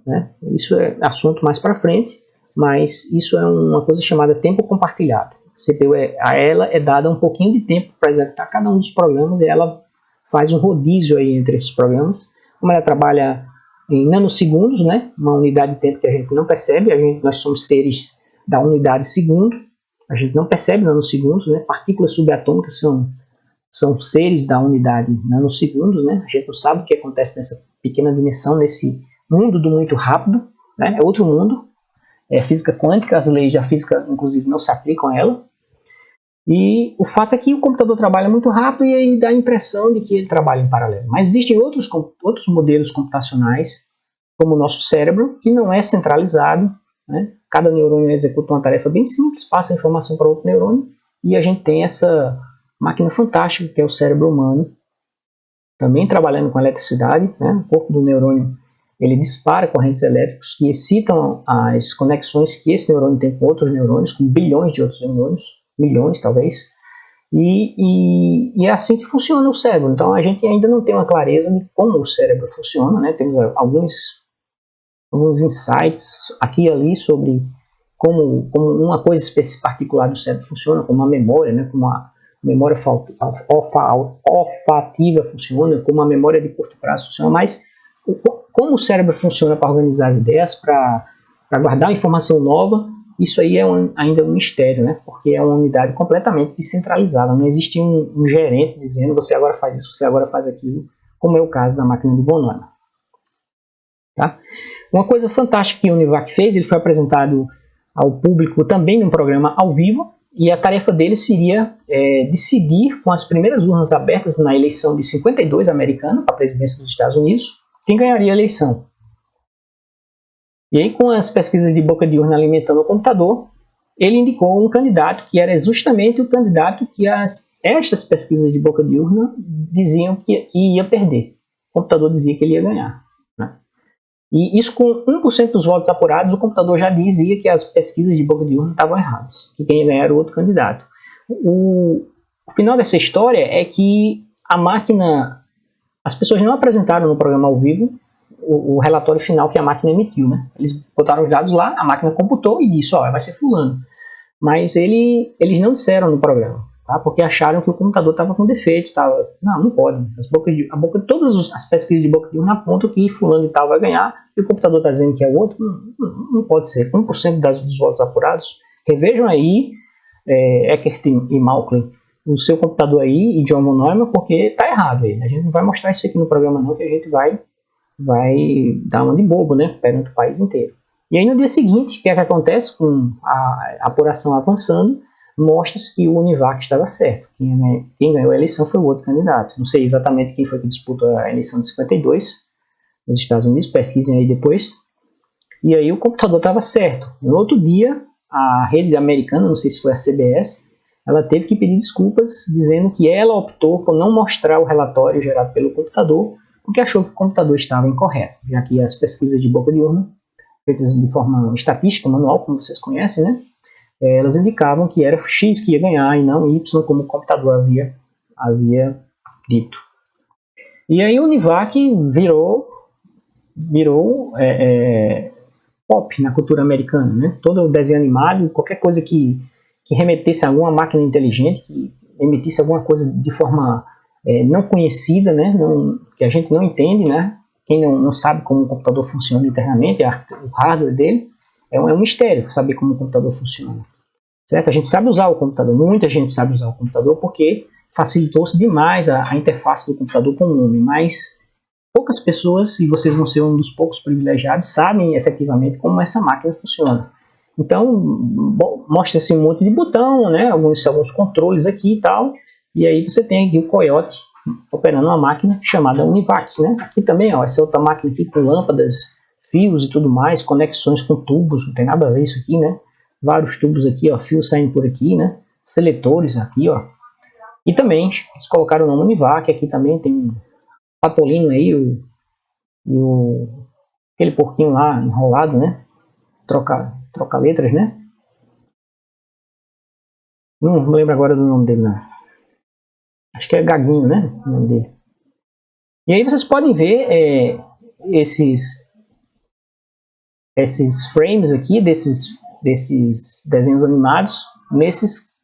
Né? Isso é assunto mais para frente, mas isso é uma coisa chamada tempo compartilhado. A CPU a ela é dada um pouquinho de tempo para executar cada um dos programas e ela faz um rodízio aí entre esses programas. Como ela trabalha em nanosegundos, né? Uma unidade de tempo que a gente não percebe, nós somos seres da unidade segundo, a gente não percebe nanosegundos, né? Partículas subatômicas são seres da unidade nanosegundos, né? A gente não sabe o que acontece nessa pequena dimensão, nesse mundo do muito rápido, né? É outro mundo. É física quântica, as leis da física, inclusive, não se aplicam a ela. E o fato é que o computador trabalha muito rápido e aí dá a impressão de que ele trabalha em paralelo. Mas existem outros modelos computacionais, como o nosso cérebro, que não é centralizado, né? Cada neurônio executa uma tarefa bem simples, passa a informação para outro neurônio, e a gente tem essa máquina fantástica que é o cérebro humano, também trabalhando com eletricidade, né? O corpo do neurônio ele dispara correntes elétricas que excitam as conexões que esse neurônio tem com outros neurônios, com bilhões de outros neurônios, milhões talvez, e é assim que funciona o cérebro. Então a gente ainda não tem uma clareza de como o cérebro funciona, né? Temos alguns insights aqui e ali sobre como uma coisa particular do cérebro funciona, como a memória, né? Como a memória olfativa funciona, como a memória de curto prazo funciona, mas como o cérebro funciona para organizar as ideias, para guardar informação nova, isso aí é ainda um mistério, né? Porque é uma unidade completamente descentralizada. Não existe um gerente dizendo você agora faz isso, você agora faz aquilo, como é o caso da máquina de von Neumann. Tá? Uma coisa fantástica que o UNIVAC fez, ele foi apresentado ao público também num programa ao vivo, e a tarefa dele seria decidir, com as primeiras urnas abertas na eleição de 52 americana, para a presidência dos Estados Unidos, quem ganharia a eleição. E aí, com as pesquisas de boca de urna alimentando o computador, ele indicou um candidato que era justamente o candidato que estas pesquisas de boca de urna diziam que ia perder. O computador dizia que ele ia ganhar, né? E isso com 1% dos votos apurados, o computador já dizia que as pesquisas de boca de urna estavam erradas, que quem ia ganhar era o outro candidato. O final dessa história é que a máquina, as pessoas não apresentaram no programa ao vivo o relatório final que a máquina emitiu, né? Eles botaram os dados lá, a máquina computou e disse, ó, vai ser fulano. Mas eles não disseram no programa, tá? Porque acharam que o computador estava com defeito, tava... Não pode. Todas as pesquisas de boca de urna apontam que fulano e tal vai ganhar e o computador está dizendo que é o outro. Não pode ser. 1% dos votos apurados. Revejam aí, Eckert e Malklin, o seu computador aí e John von Neumann, porque está errado aí. A gente não vai mostrar isso aqui no programa não, que a gente vai dar uma de bobo, né, perante o país inteiro. E aí no dia seguinte, o que é que acontece com a apuração avançando? Mostra-se que o Univac estava certo. Quem ganhou a eleição foi o outro candidato. Não sei exatamente quem foi que disputou a eleição de 52 nos Estados Unidos, pesquisem aí depois. E aí o computador estava certo. No outro dia, a rede americana, não sei se foi a CBS, ela teve que pedir desculpas, dizendo que ela optou por não mostrar o relatório gerado pelo computador, porque achou que o computador estava incorreto, já que as pesquisas de boca de urna, feitas de forma estatística, manual, como vocês conhecem, né, elas indicavam que era X que ia ganhar e não Y, como o computador havia dito. E aí o Univac virou pop na cultura americana, né? Todo o desenho animado, qualquer coisa que remetesse a alguma máquina inteligente, que emitisse alguma coisa de forma não conhecida, né? Que a gente não entende, né? Quem não sabe como o computador funciona internamente, o hardware dele, é um mistério saber como o computador funciona. Certo? A gente sabe usar o computador, muita gente sabe usar o computador porque facilitou-se demais a interface do computador com o homem, mas poucas pessoas, e vocês vão ser um dos poucos privilegiados, sabem efetivamente como essa máquina funciona. Então, mostra-se um monte de botão, né? alguns controles aqui e tal, e aí você tem aqui o Coyote operando uma máquina chamada Univac, né? Aqui também, ó, essa outra máquina aqui com lâmpadas, fios e tudo mais, conexões com tubos, não tem nada a ver isso aqui, né? Vários tubos aqui, ó, fios saindo por aqui, né? Seletores aqui, ó. E também eles colocaram o nome Univac, aqui também tem um patolino aí, aquele porquinho lá enrolado, né? Troca letras, né? Não lembro agora do nome dele, não. Acho que é Gaguinho, né? O nome dele. E aí vocês podem ver esses frames aqui, desses desenhos animados, nesses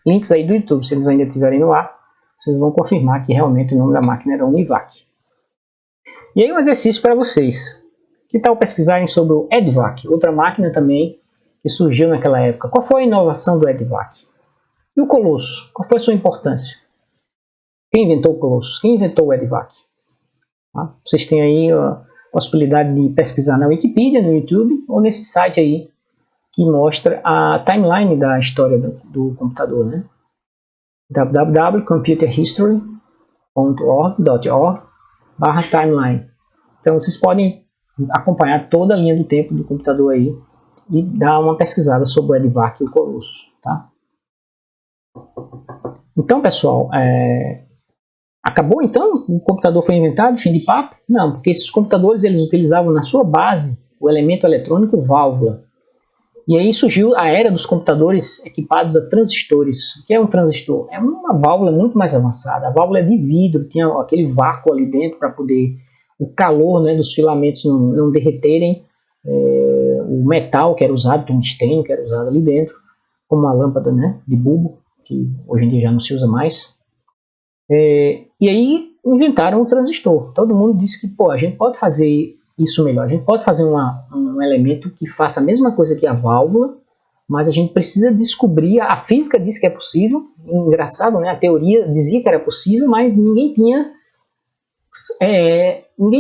links aí do YouTube. Se eles ainda estiverem no ar, vocês vão confirmar que realmente o nome da máquina era Univac. E aí um exercício para vocês. Que tal pesquisarem sobre o EDVAC, outra máquina também que surgiu naquela época? Qual foi a inovação do EDVAC? E o Colossus? Qual foi a sua importância? Quem inventou o Colossus? Quem inventou o EDVAC? Tá? Vocês têm aí a possibilidade de pesquisar na Wikipedia, no YouTube, ou nesse site aí que mostra a timeline da história do computador, né? www.computerhistory.org.timeline. Então vocês podem acompanhar toda a linha do tempo do computador aí e dar uma pesquisada sobre o EDVAC e o Colossus, tá? Então, pessoal, acabou então? O computador foi inventado? Fim de papo? Não, porque esses computadores eles utilizavam na sua base o elemento eletrônico válvula. E aí surgiu a era dos computadores equipados a transistores. O que é um transistor? É uma válvula muito mais avançada. A válvula é de vidro, tinha aquele vácuo ali dentro para poder o calor, né, dos filamentos não derreterem o metal que era usado, o tungstênio que era usado ali dentro, como uma lâmpada, né, de bulbo, que hoje em dia já não se usa mais. E aí inventaram o transistor. Todo mundo disse que a gente pode fazer isso melhor. A gente pode fazer um elemento que faça a mesma coisa que a válvula, mas a gente precisa descobrir. A física diz que é possível. Engraçado, né? A teoria dizia que era possível, mas ninguém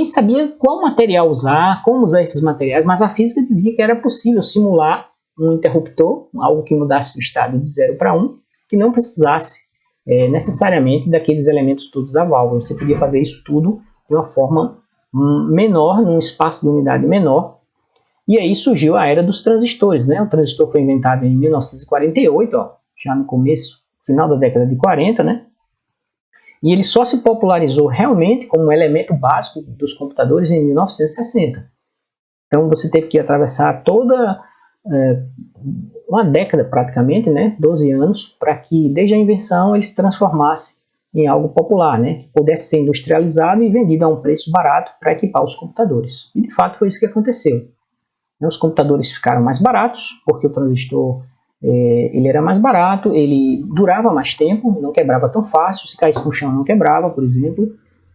sabia qual material usar, como usar esses materiais, mas a física dizia que era possível simular um interruptor, algo que mudasse o estado de 0 para 1, que não precisasse necessariamente daqueles elementos todos da válvula. Você podia fazer isso tudo de uma forma menor, num espaço de unidade menor, E aí surgiu a era dos transistores, né? O transistor foi inventado em 1948, ó, já no começo, final da década de 40, né? E ele só se popularizou realmente como um elemento básico dos computadores em 1960. Então você teve que atravessar toda uma década praticamente, né, 12 anos, para que desde a invenção ele se transformasse em algo popular, né, que pudesse ser industrializado e vendido a um preço barato para equipar os computadores. E de fato foi isso que aconteceu. Os computadores ficaram mais baratos, porque o transistor ele era mais barato, ele durava mais tempo, não quebrava tão fácil, se caísse no chão não quebrava, por exemplo,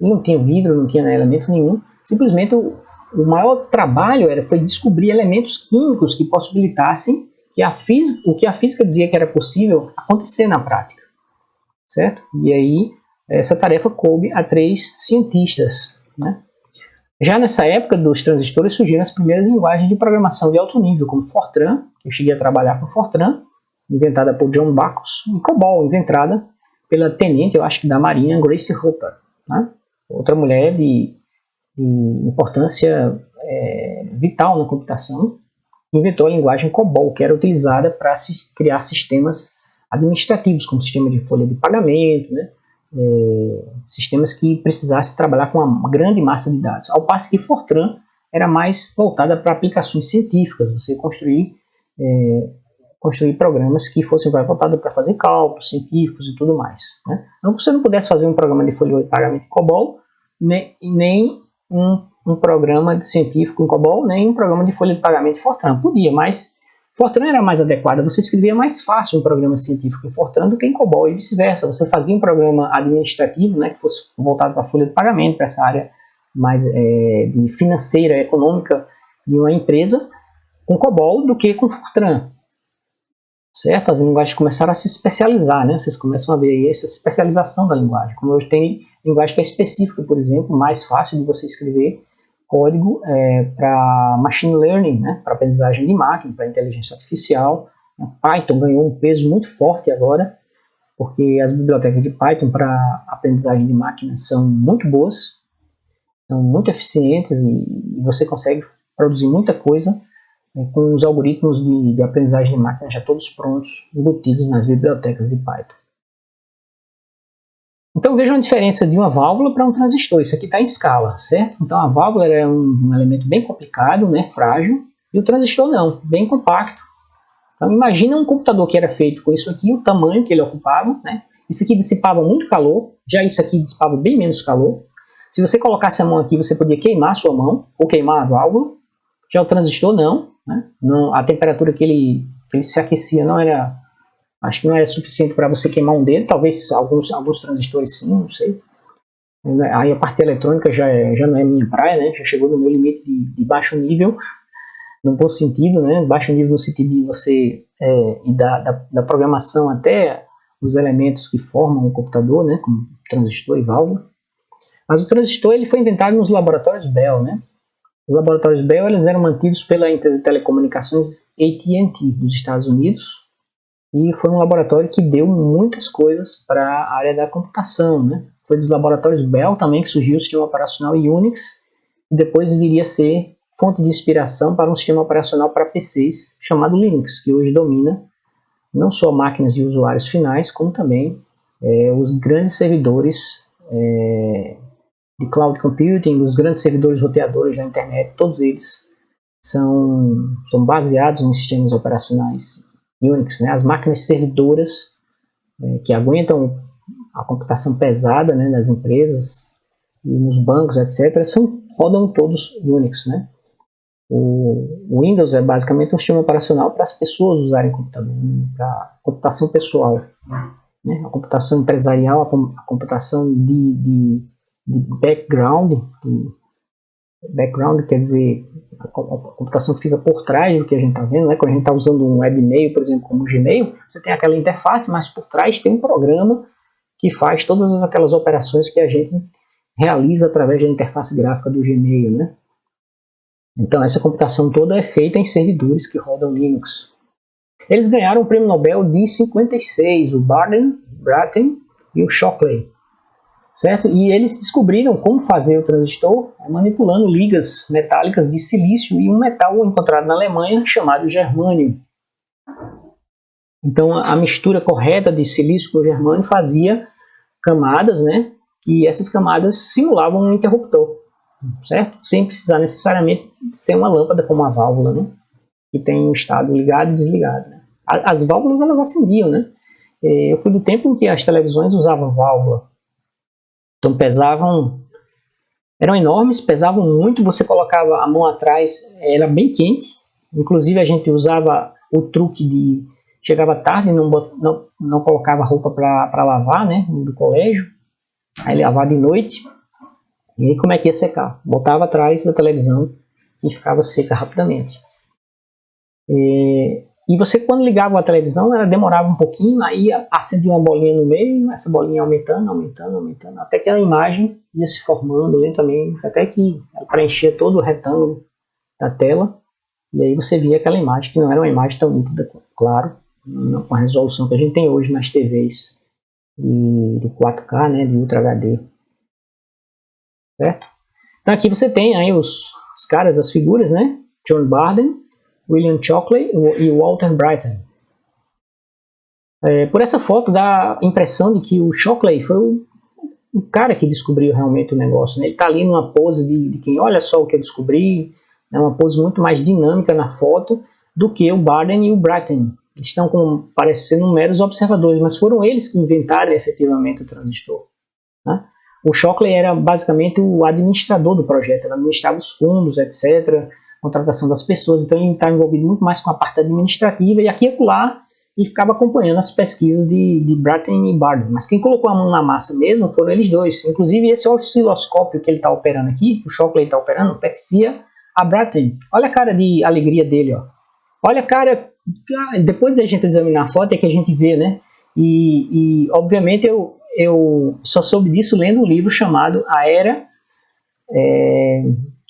ele não tinha vidro, não tinha elemento nenhum, simplesmente o maior trabalho foi descobrir elementos químicos que possibilitassem que o que a física dizia que era possível acontecer na prática, certo? E aí essa tarefa coube a 3 cientistas, né? Já nessa época dos transistores surgiram as primeiras linguagens de programação de alto nível, como Fortran, que eu cheguei a trabalhar com Fortran, inventada por John Backus, e COBOL, inventada pela tenente, eu acho que da Marinha, Grace Hopper, né? Outra mulher de importância vital na computação, inventou a linguagem COBOL, que era utilizada para criar sistemas administrativos, como sistema de folha de pagamento, né? Sistemas que precisassem trabalhar com uma grande massa de dados. Ao passo que Fortran era mais voltada para aplicações científicas, você construir programas que fossem voltados para fazer cálculos científicos e tudo mais, né? Então, você não pudesse fazer um programa de folha de pagamento em COBOL, nem um programa científico em COBOL, nem um programa de folha de pagamento em Fortran. Podia, mas Fortran era mais adequada, você escrevia mais fácil um programa científico em Fortran do que em COBOL e vice-versa. Você fazia um programa administrativo, né, que fosse voltado para a folha de pagamento, para essa área mais de financeira, econômica de uma empresa, com COBOL do que com Fortran. Certo? As linguagens começaram a se especializar, né? Vocês começam a ver aí essa especialização da linguagem. Como hoje tem linguagem que é específica, por exemplo, mais fácil de você escrever código para machine learning, né? Para aprendizagem de máquina, para inteligência artificial. Python ganhou um peso muito forte agora, porque as bibliotecas de Python para aprendizagem de máquina são muito boas, são muito eficientes e você consegue produzir muita coisa com os algoritmos de aprendizagem de máquina já todos prontos, embutidos nas bibliotecas de Python. Então vejam a diferença de uma válvula para um transistor. Isso aqui está em escala, certo? Então a válvula é um elemento bem complicado, né, frágil, e o transistor não, bem compacto. Então imagina um computador que era feito com isso aqui, o tamanho que ele ocupava, né? Isso aqui dissipava muito calor, já isso aqui dissipava bem menos calor. Se você colocasse a mão aqui, você podia queimar a sua mão, ou queimar a válvula. Já o transistor não, né? Não, a temperatura que ele se aquecia não era, acho que não era suficiente para você queimar um dedo, talvez alguns transistores sim, não sei. Aí a parte eletrônica já não é minha praia, né? Já chegou no meu limite de baixo nível, no bom sentido, né? Baixo nível no sentido de você e da programação até os elementos que formam o computador, né? Como transistor e válvula. Mas o transistor ele foi inventado nos laboratórios Bell, né? Os laboratórios Bell eles eram mantidos pela empresa de telecomunicações AT&T dos Estados Unidos e foi um laboratório que deu muitas coisas para a área da computação, né? Foi dos laboratórios Bell também que surgiu o sistema operacional Unix e depois viria a ser fonte de inspiração para um sistema operacional para PCs chamado Linux, que hoje domina não só máquinas de usuários finais, como também os grandes servidores de cloud computing, os grandes servidores roteadores da internet, todos eles são baseados em sistemas operacionais Unix, né? As máquinas servidoras que aguentam a computação pesada, né, das empresas e nos bancos, etc., rodam todos Unix, né? O Windows é basicamente um sistema operacional para as pessoas usarem computador, para computação pessoal, né? A computação empresarial, a computação de background quer dizer a computação que fica por trás do que a gente está vendo, né? Quando a gente está usando um webmail, por exemplo, como o Gmail, você tem aquela interface, mas por trás tem um programa que faz todas aquelas operações que a gente realiza através da interface gráfica do Gmail, né? Então essa computação toda é feita em servidores que rodam Linux. Eles ganharam o prêmio Nobel de 56, o Brattain e o Shockley. certo? E eles descobriram como fazer o transistor manipulando ligas metálicas de silício e um metal encontrado na Alemanha chamado germânio. Então a mistura correta de silício com germânio fazia camadas, né? E essas camadas simulavam um interruptor, certo? Sem precisar necessariamente ser uma lâmpada como a válvula, né? Que tem um estado ligado e desligado. Né? As válvulas elas acendiam, né? Eu fui do tempo em que as televisões usavam válvula. Então eram enormes, pesavam muito, você colocava a mão atrás, era bem quente. Inclusive a gente usava o truque de chegava tarde, não colocava roupa para lavar, né, do colégio, aí lavava de noite, e aí como é que ia secar? Botava atrás da televisão e ficava seca rapidamente. E você, quando ligava a televisão, ela demorava um pouquinho, aí acendia uma bolinha no meio, essa bolinha aumentando, até que a imagem ia se formando lentamente, até que ela preenchia todo o retângulo da tela, e aí você via aquela imagem, que não era uma imagem tão nítida, claro, com a resolução que a gente tem hoje nas TVs de 4K, né, de Ultra HD. Certo? Então aqui você tem aí os caras, as figuras, né? John Barden, William Shockley e Walter Brattain. Por essa foto dá a impressão de que o Shockley foi o cara que descobriu realmente o negócio. Né? Ele está ali numa pose de quem olha só o que eu descobri, é uma pose muito mais dinâmica na foto do que o Barden e o Brattain. Eles estão parecendo meros observadores, mas foram eles que inventaram efetivamente o transistor. Né? O Shockley era basicamente o administrador do projeto, ele administrava os fundos, etc., contratação das pessoas, então ele está envolvido muito mais com a parte administrativa, e aqui e acolá ele ficava acompanhando as pesquisas de Brattain e Barden, mas quem colocou a mão na massa mesmo foram eles dois. Inclusive esse osciloscópio que ele está operando aqui, o Shockley está operando, pertencia a Brattain. Olha a cara de alegria dele, ó. Olha a cara, depois da gente examinar a foto é que a gente vê, né? E obviamente eu só soube disso lendo um livro chamado A Era,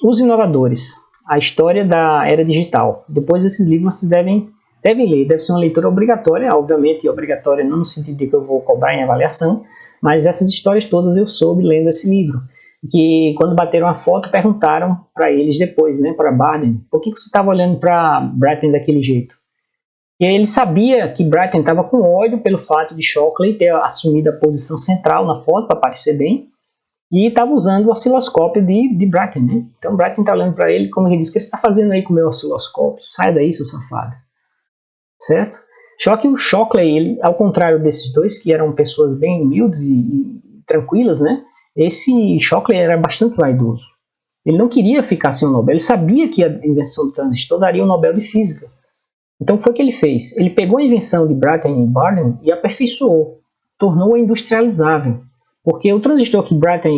Os Inovadores, a história da era digital. Depois desses livros vocês devem ler, deve ser uma leitura obrigatória, obviamente obrigatória não no sentido de que eu vou cobrar em avaliação, mas essas histórias todas eu soube lendo esse livro. Que quando bateram a foto perguntaram para eles depois, né, para Barden, por que você estava olhando para Brattain daquele jeito? E ele sabia que Brattain estava com ódio pelo fato de Shockley ter assumido a posição central na foto para parecer bem, e estava usando o osciloscópio de Brattain, né? Então Brattain está olhando para ele como ele diz: o que você está fazendo aí com o meu osciloscópio? Sai daí, seu safado. Certo? Só que o Shockley, ele, ao contrário desses dois, que eram pessoas bem humildes e tranquilas, né? Esse Shockley era bastante vaidoso. Ele não queria ficar sem o Nobel. Ele sabia que a invenção do transistor daria o Nobel de Física. Então foi o que ele fez. Ele pegou a invenção de Brattain e Barden e aperfeiçoou. Tornou-a industrializável. Porque o transistor que Brattain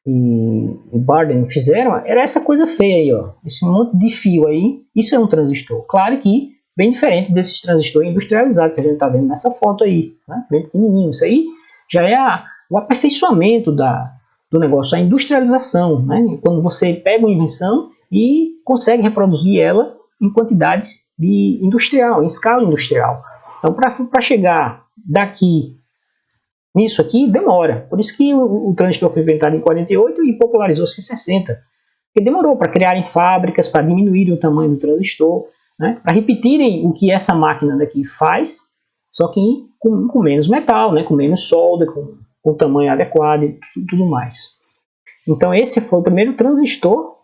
e Barden fizeram era essa coisa feia aí, ó. Esse monte de fio aí. Isso é um transistor. Claro que bem diferente desses transistores industrializados que a gente está vendo nessa foto aí. Né? Bem pequenininho. Isso aí já é o aperfeiçoamento do negócio, a industrialização, né? Quando você pega uma invenção e consegue reproduzir ela em quantidades industrial, em escala industrial. Então, para chegar daqui nisso aqui, demora. Por isso que o transistor foi inventado em 48 e popularizou-se em 60. Porque demorou para criarem fábricas, para diminuírem o tamanho do transistor, né? Para repetirem o que essa máquina daqui faz, só que com menos metal, né? Com menos solda, com tamanho adequado e tudo mais. Então esse foi o primeiro transistor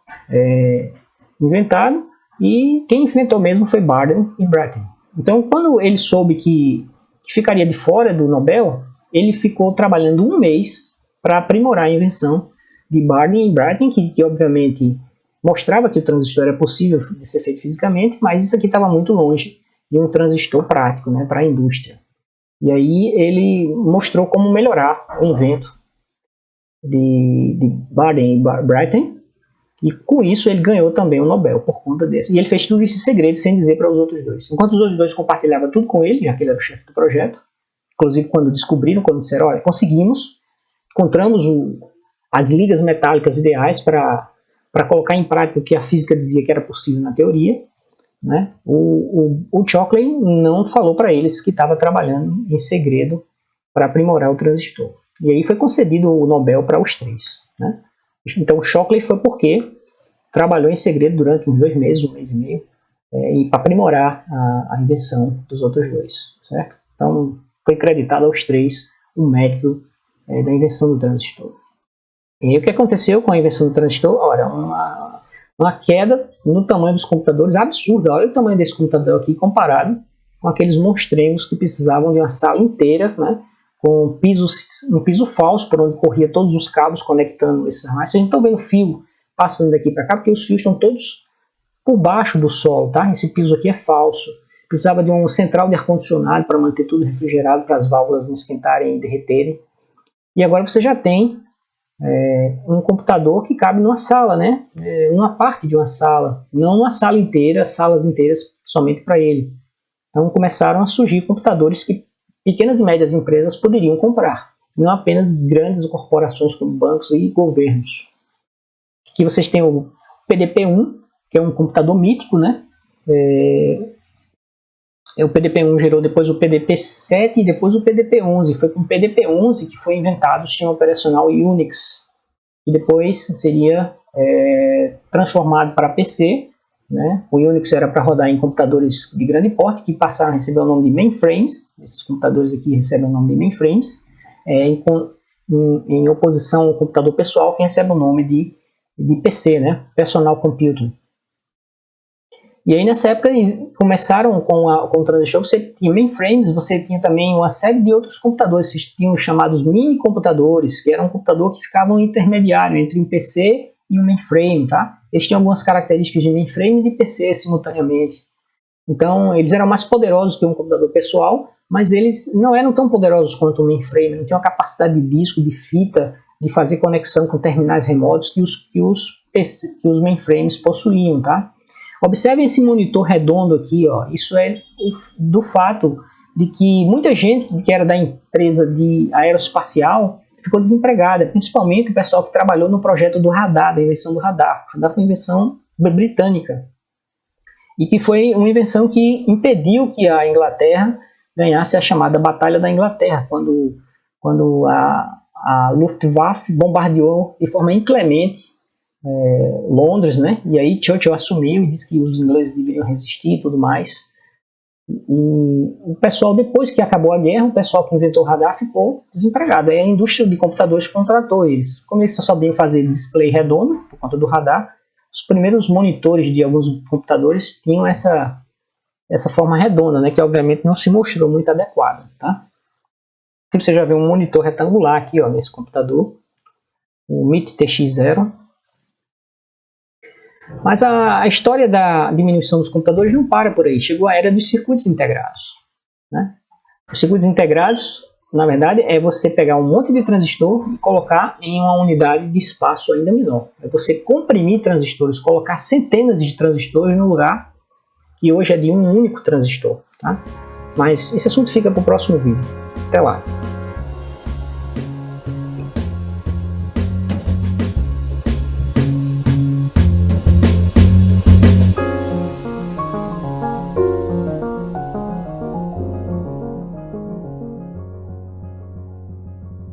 inventado, e quem inventou mesmo foi Barden e Brattain. Então quando ele soube que ficaria de fora do Nobel, ele ficou trabalhando um mês para aprimorar a invenção de Barden e Brattain, que obviamente mostrava que o transistor era possível de ser feito fisicamente, mas isso aqui estava muito longe de um transistor prático, né, para a indústria. E aí ele mostrou como melhorar o invento de Barden e Brattain, e com isso ele ganhou também o Nobel por conta desse. E ele fez tudo isso em segredo, sem dizer para os outros dois. Enquanto os outros dois compartilhavam tudo com ele, já que ele era o chefe do projeto, inclusive quando descobriram, quando disseram: olha, conseguimos, encontramos as ligas metálicas ideais para colocar em prática o que a física dizia que era possível na teoria, né? O Shockley não falou para eles que estava trabalhando em segredo para aprimorar o transistor. E aí foi concedido o Nobel para os três, né? Então, Shockley foi porque trabalhou em segredo durante uns 2 meses, 1 mês e meio, e para aprimorar a invenção dos outros dois, certo? Então, foi creditado aos três o mérito da invenção do transistor. E aí, o que aconteceu com a invenção do transistor? Olha, uma queda no tamanho dos computadores absurda. Olha o tamanho desse computador aqui comparado com aqueles monstrengos que precisavam de uma sala inteira, né, com um piso falso por onde corria todos os cabos conectando esses armários. Vocês não estão vendo fio passando daqui para cá, porque os fios estão todos por baixo do solo, tá? Esse piso aqui é falso. Precisava de uma central de ar-condicionado para manter tudo refrigerado, para as válvulas não esquentarem e derreterem. E agora você já tem um computador que cabe numa sala, né? Numa parte de uma sala, não uma sala inteira, salas inteiras somente para ele. Então começaram a surgir computadores que pequenas e médias empresas poderiam comprar, não apenas grandes corporações como bancos e governos. Aqui vocês têm o PDP-1, que é um computador mítico, né? O PDP-1 gerou depois o PDP-7 e depois o PDP-11. Foi com o PDP-11 que foi inventado o sistema operacional Unix, que depois seria transformado para PC, né? O Unix era para rodar em computadores de grande porte, que passaram a receber o nome de mainframes. Esses computadores aqui recebem o nome de mainframes, em oposição ao computador pessoal, que recebe o nome de PC, né? Personal Computer. E aí nessa época começaram com o transistor. Você tinha mainframes, você tinha também uma série de outros computadores. Vocês tinham os chamados mini computadores, que eram um computador que ficavam intermediário entre um PC e um mainframe, tá? Eles tinham algumas características de mainframe e de PC simultaneamente. Então eles eram mais poderosos que um computador pessoal, mas eles não eram tão poderosos quanto o mainframe. Não tinham a capacidade de disco, de fita, de fazer conexão com terminais remotos que os mainframes possuíam, tá? Observem esse monitor redondo aqui, ó. Isso é do fato de que muita gente que era da empresa de aeroespacial ficou desempregada, principalmente o pessoal que trabalhou no projeto do radar, da invenção do radar. O radar foi uma invenção britânica e que foi uma invenção que impediu que a Inglaterra ganhasse a chamada Batalha da Inglaterra, quando a Luftwaffe bombardeou de forma inclemente Londres, né? E aí Churchill assumiu e disse que os ingleses deveriam resistir e tudo mais. E o pessoal, depois que acabou a guerra, o pessoal que inventou o radar ficou desempregado. Aí a indústria de computadores contratou eles. Como eles só sabiam fazer display redondo, por conta do radar, os primeiros monitores de alguns computadores tinham essa forma redonda, né? Que obviamente não se mostrou muito adequada, tá? Aqui você já vê um monitor retangular aqui, ó, nesse computador, o MIT TX0. Mas a história da diminuição dos computadores não para por aí. Chegou a era dos circuitos integrados, né? Os circuitos integrados, na verdade, é você pegar um monte de transistor e colocar em uma unidade de espaço ainda menor. É você comprimir transistores, colocar centenas de transistores no lugar que hoje é de um único transistor, tá? Mas esse assunto fica para o próximo vídeo. Até lá!